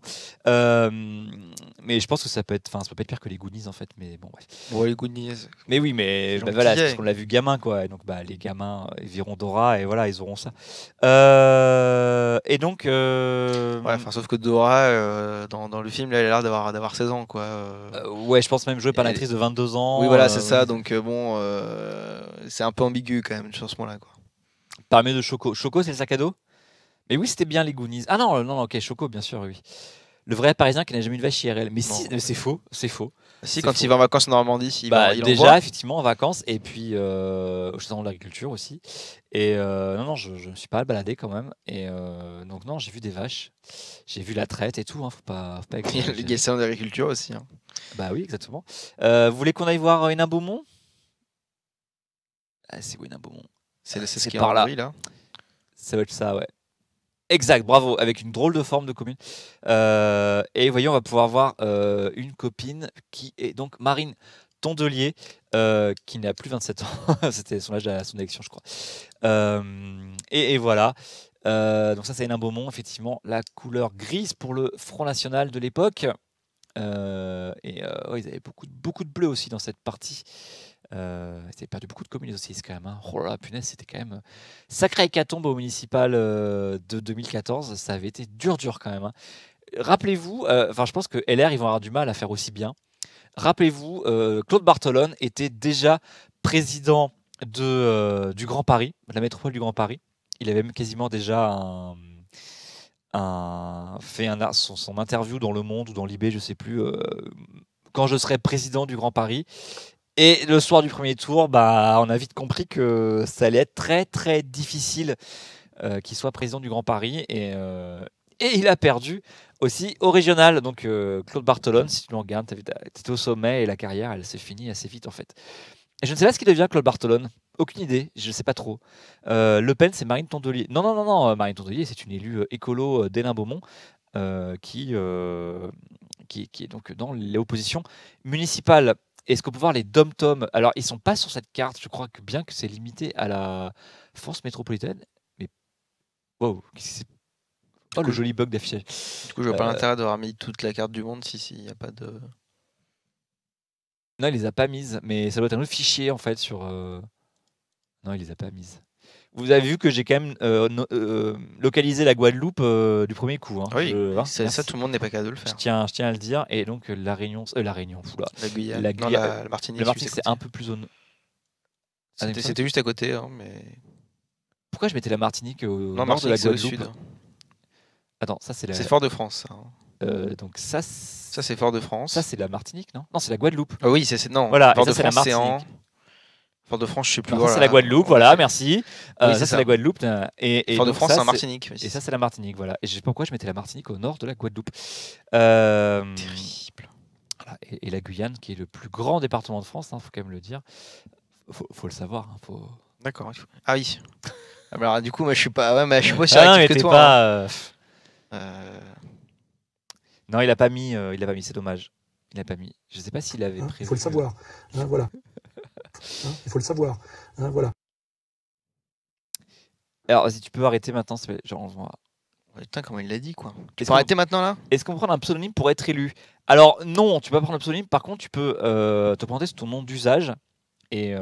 Mais je pense que ça peut être pire que les Goonies en fait. Mais bon, bref. Bon, les Goonies. Mais oui, mais Gentil voilà, c'est gay. parce qu'on l'a vu gamin, quoi. Et donc, les gamins, ils verront Dora et voilà, ils auront ça. Et donc. Ouais, enfin, sauf que Dora, dans le film, là, elle a l'air d'avoir 16 ans, quoi. Ouais, je pense même jouer par une Et- actrice de 22 ans. Oui, voilà, c'est ça. Donc, bon, c'est un peu ambigu quand même sur ce moment-là, quoi. Par mieux de Choco. Choco, c'est le sac à dos. Mais oui, c'était bien les Goonies. Ah non, non, ok, Choco, bien sûr, oui. Le vrai Parisien qui n'a jamais eu de vache IRL. Mais si, Non. c'est faux, c'est faux. Si, C'est quand faux. il va en vacances en Normandie, il en Déjà, voit. effectivement, en vacances, et puis au salon de l'agriculture aussi. Et non, je ne suis pas baladé quand même. Et donc, non, j'ai vu des vaches. J'ai vu la traite et tout. Hein, faut pas Il y a exagérer. le salon d'agriculture aussi. Hein. Bah oui, exactement. Vous voulez qu'on aille voir Hénin Beaumont? Ah, c'est où Hénin Beaumont? C'est c'est ce qui est par en là. Hongrie, là. Ça va être ça, ouais. Exact, bravo, avec une drôle de forme de commune. Et voyons, on va pouvoir voir une copine qui est donc Marine Tondelier, qui n'a plus 27 ans. C'était son âge à son élection, je crois. Et voilà. Donc ça, c'est Hénin Beaumont, effectivement, la couleur grise pour le Front National de l'époque. Ouais, ils avaient beaucoup de bleu aussi dans cette partie. Ils avaient perdu beaucoup de communes aussi, c'est quand même. Hein. Oh là là, punaise, c'était quand même sacré hécatombe au municipal de 2014. Ça avait été dur quand même. Hein. Rappelez-vous, je pense que LR, ils vont avoir du mal à faire aussi bien. Rappelez-vous, Claude Barthelone était déjà président du Grand Paris, de la métropole du Grand Paris. Il avait même quasiment déjà fait son interview dans Le Monde ou dans Libé, je sais plus, quand je serai président du Grand Paris. Et le soir du premier tour, on a vite compris que ça allait être très très difficile qu'il soit président du Grand Paris. Et il a perdu aussi au régional. Donc Claude Barthelone, si tu le regardes, t'étais au sommet et la carrière, elle s'est finie assez vite en fait. Et je ne sais pas ce qu'il devient Claude Barthelone. Aucune idée, je ne sais pas trop. Le Pen, c'est Marine Tondelier. Non, Marine Tondelier, c'est une élue écolo d'Hénin Beaumont qui est donc dans l'opposition municipale. Est-ce qu'on peut voir les dom-tom? Alors, ils sont pas sur cette carte. Je crois que bien que c'est limité à la force métropolitaine. Mais wow, oh, le joli bug d'affichage. Du coup, je vois pas l'intérêt d'avoir mis toute la carte du monde s'il n'y a pas de. Non, il les a pas mises, mais ça doit être un autre fichier en fait sur. Non, il les a pas mises. Vous avez vu que j'ai quand même localisé la Guadeloupe du premier coup. Hein. Oui, Merci. ça, tout le monde n'est pas capable de le faire. Je tiens à le dire. Et donc la Réunion, oula. La Guyane, La non, Guyane- la Martinique. Le Martinique, juste à c'est un côté. peu plus au. C'était juste à côté, hein, mais. Pourquoi je mettais la Martinique au Non, nord de Martinique, la c'est au Guadeloupe? sud. Attends, ça c'est la. C'est Fort-de-France. Ça, hein. Donc ça. Ça, c'est Fort-de-France. Ça c'est la Martinique, non? Non, c'est la Guadeloupe. Ah oui, non. Voilà, et ça, c'est la Fort-de-France, c'est en. Martinique. Fort-de-France, je sais plus. Non, ça voilà. c'est la Guadeloupe, voilà, merci. Oui, ça c'est c'est la Guadeloupe. Et Fort-de-France, donc, c'est en ça, Martinique. Et ça c'est la Martinique, voilà. Et je sais pas pourquoi je mettais la Martinique au nord de la Guadeloupe. Terrible. Voilà. Et la Guyane, qui est le plus grand département de France, faut quand même le dire. Faut le savoir. Faut... D'accord. Ah oui. Ah, bah alors, du coup, moi, je suis pas. Ouais, mais je suis pas aussi Ah non, réactif mais que t'es toi. pas. Hein. Non, il a pas mis. C'est dommage. Il a pas mis. Je sais pas s'il avait prévu. Il faut le savoir. Voilà. Il faut le savoir. Voilà. Alors, si tu peux arrêter maintenant, genre. Putain, comment il l'a dit, quoi. Tu Est-ce peux arrêter maintenant, là? Est-ce qu'on peut prendre un pseudonyme pour être élu? Alors, non, tu peux pas prendre un pseudonyme. Par contre, tu peux te présenter sous ton nom d'usage. Et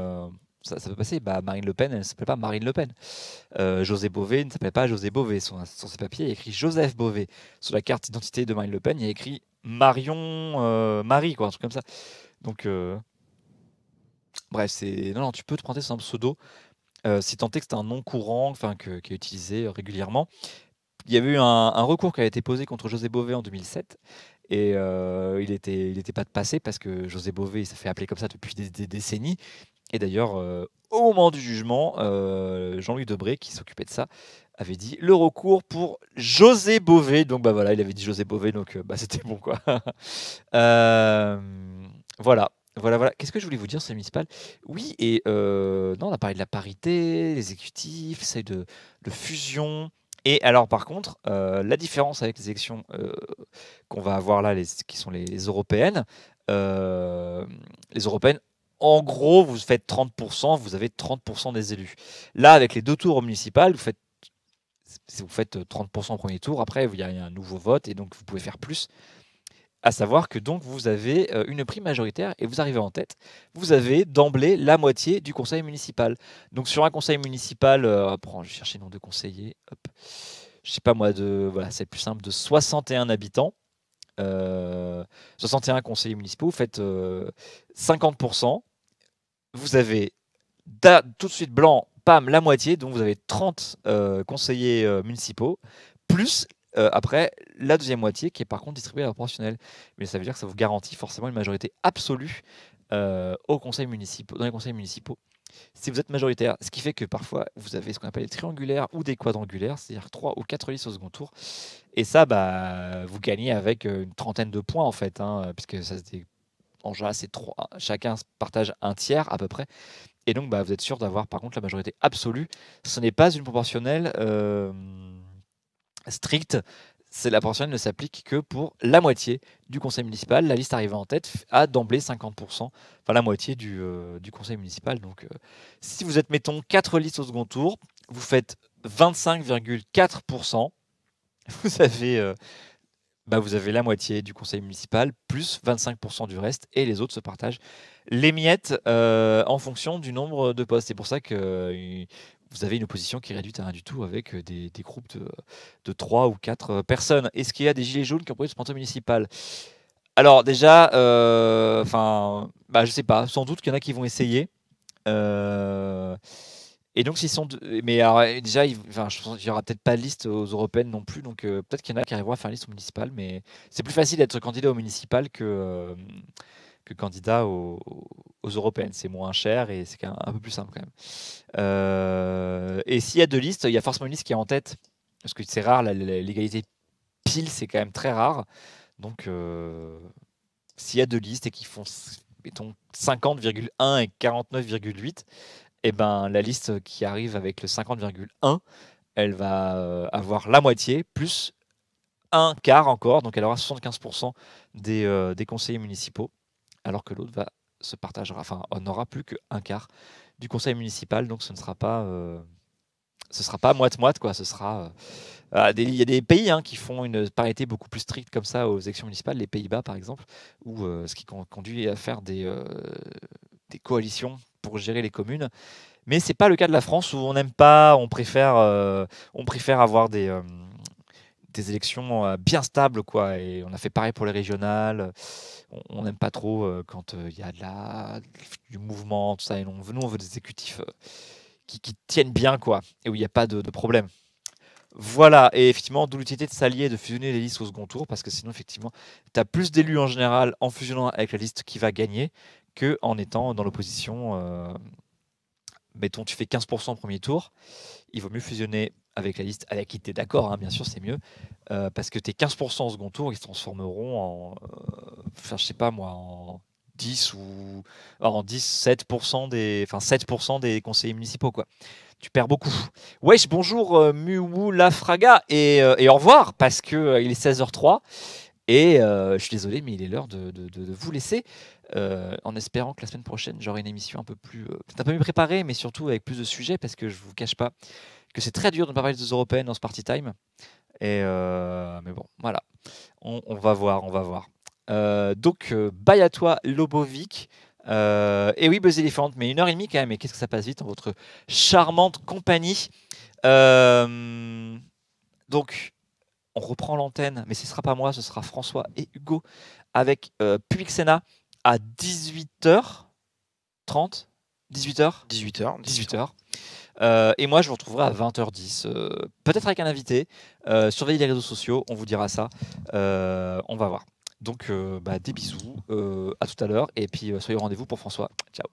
ça peut passer. Marine Le Pen, elle ne s'appelle pas Marine Le Pen. José Bové ne s'appelle pas José Bové. Sur ses papiers, il y a écrit Joseph Bové. Sur la carte d'identité de Marine Le Pen, il y a écrit Marion Marie, quoi, un truc comme ça. Donc, bref, non, tu peux te prendre un pseudo. Si tant est que c'est un nom courant, qui est utilisé régulièrement. Il y avait eu un recours qui a été posé contre José Bové en 2007 et il était pas de passé parce que José Bové il s'est fait appeler comme ça depuis des décennies. Et d'ailleurs, au moment du jugement, Jean-Louis Debré, qui s'occupait de ça, avait dit le recours pour José Bové. Donc bah voilà, il avait dit José Bové, donc bah c'était bon quoi. Voilà. Voilà. Qu'est-ce que je voulais vous dire sur les municipales? Oui, et non, on a parlé de la parité, les exécutifs, c'est de fusion. Et alors, par contre, la différence avec les élections qu'on va avoir là, qui sont les européennes, les européennes, en gros, vous faites 30%, vous avez 30% des élus. Là, avec les 2 tours municipales, vous faites 30% au premier tour, après, il y a un nouveau vote, et donc vous pouvez faire plus. À savoir que donc vous avez une prime majoritaire et vous arrivez en tête, vous avez d'emblée la moitié du conseil municipal. Donc sur un conseil municipal, je vais chercher le nom de conseiller, hop, je sais pas moi, voilà, c'est plus simple, de 61 habitants, 61 conseillers municipaux, vous faites 50%, vous avez tout de suite blanc, pam, la moitié, donc vous avez 30 conseillers municipaux, plus après, la deuxième moitié qui est par contre distribuée à la proportionnelle. Mais ça veut dire que ça vous garantit forcément une majorité absolue dans les conseils municipaux si vous êtes majoritaire. Ce qui fait que parfois, vous avez ce qu'on appelle des triangulaires ou des quadrangulaires, c'est-à-dire 3 ou 4 listes au second tour. Et ça, bah, vous gagnez avec une trentaine de points en fait, puisque ça en général, c'est 3. Chacun partage un tiers à peu près. Et donc, bah, vous êtes sûr d'avoir par contre la majorité absolue. Ce n'est pas une proportionnelle stricte, la proportionnelle ne s'applique que pour la moitié du conseil municipal. La liste arrivée en tête a d'emblée 50%, enfin la moitié du conseil municipal. Donc si vous êtes, mettons, 4 listes au second tour, vous faites 25,4%, vous avez la moitié du conseil municipal, plus 25% du reste, et les autres se partagent les miettes en fonction du nombre de postes. C'est pour ça que vous avez une opposition qui est réduite à rien du tout, avec des groupes de 3 ou 4 personnes. Est-ce qu'il y a des gilets jaunes qui ont pris ce canton municipal? Alors déjà, je sais pas, sans doute qu'il y en a qui vont essayer. Et donc, mais alors, déjà, je pense qu'il n'y aura peut-être pas de liste aux européennes non plus, donc peut-être qu'il y en a qui arriveront à faire une liste municipale, mais c'est plus facile d'être candidat au municipal que candidat aux européennes. C'est moins cher et c'est un peu plus simple quand même. Et s'il y a 2 listes, il y a forcément une liste qui est en tête, parce que c'est rare, l'égalité pile, c'est quand même très rare. Donc, s'il y a 2 listes et qui font, mettons, 50,1 et 49,8, et ben la liste qui arrive avec le 50,1, elle va avoir la moitié, plus un quart encore, donc elle aura 75% des conseillers municipaux, alors que l'autre on n'aura plus qu'un quart du conseil municipal, donc ce ne sera pas moite-moite, quoi. Ce sera il y a des pays qui font une parité beaucoup plus stricte comme ça aux élections municipales, les Pays-Bas par exemple, où ce qui conduit à faire des coalitions pour gérer les communes. Mais c'est pas le cas de la France, où on n'aime pas, on préfère avoir des élections bien stables, quoi. Et on a fait pareil pour les régionales. On n'aime pas trop quand il y a du mouvement, tout ça. Et nous, on veut des exécutifs qui tiennent bien, quoi, et où il n'y a pas de problème. Voilà, et effectivement, d'où l'utilité de s'allier, de fusionner les listes au second tour, parce que sinon, effectivement, tu as plus d'élus en général en fusionnant avec la liste qui va gagner qu'en étant dans l'opposition. Mettons, tu fais 15% au premier tour, il vaut mieux fusionner avec la liste avec qui tu es d'accord, bien sûr, c'est mieux, parce que tes 15% au second tour, ils se transformeront en 10 ou en 7% 7% des conseillers municipaux, quoi. Tu perds beaucoup. Wesh, bonjour Muwu Lafraga, et au revoir, parce que il est 16h03 et je suis désolé, mais il est l'heure de vous laisser, en espérant que la semaine prochaine j'aurai une émission peut-être un peu mieux préparée, mais surtout avec plus de sujets, parce que je vous cache pas que c'est très dur de ne pas parler des européennes dans ce party time. Et mais bon, voilà, on va voir. Donc, bye à toi, Lobovic. Et oui, Buzz Elephant, mais 1h30 quand même. Et qu'est-ce que ça passe vite en votre charmante compagnie. Donc, on reprend l'antenne, mais ce ne sera pas moi, ce sera François et Hugo avec Public Sénat à 18h30. 18h. Et moi, je vous retrouverai à 20h10, peut-être avec un invité. Surveillez les réseaux sociaux, on vous dira ça. On va voir. Donc, des bisous, à tout à l'heure, et puis soyez au rendez-vous pour François. Ciao.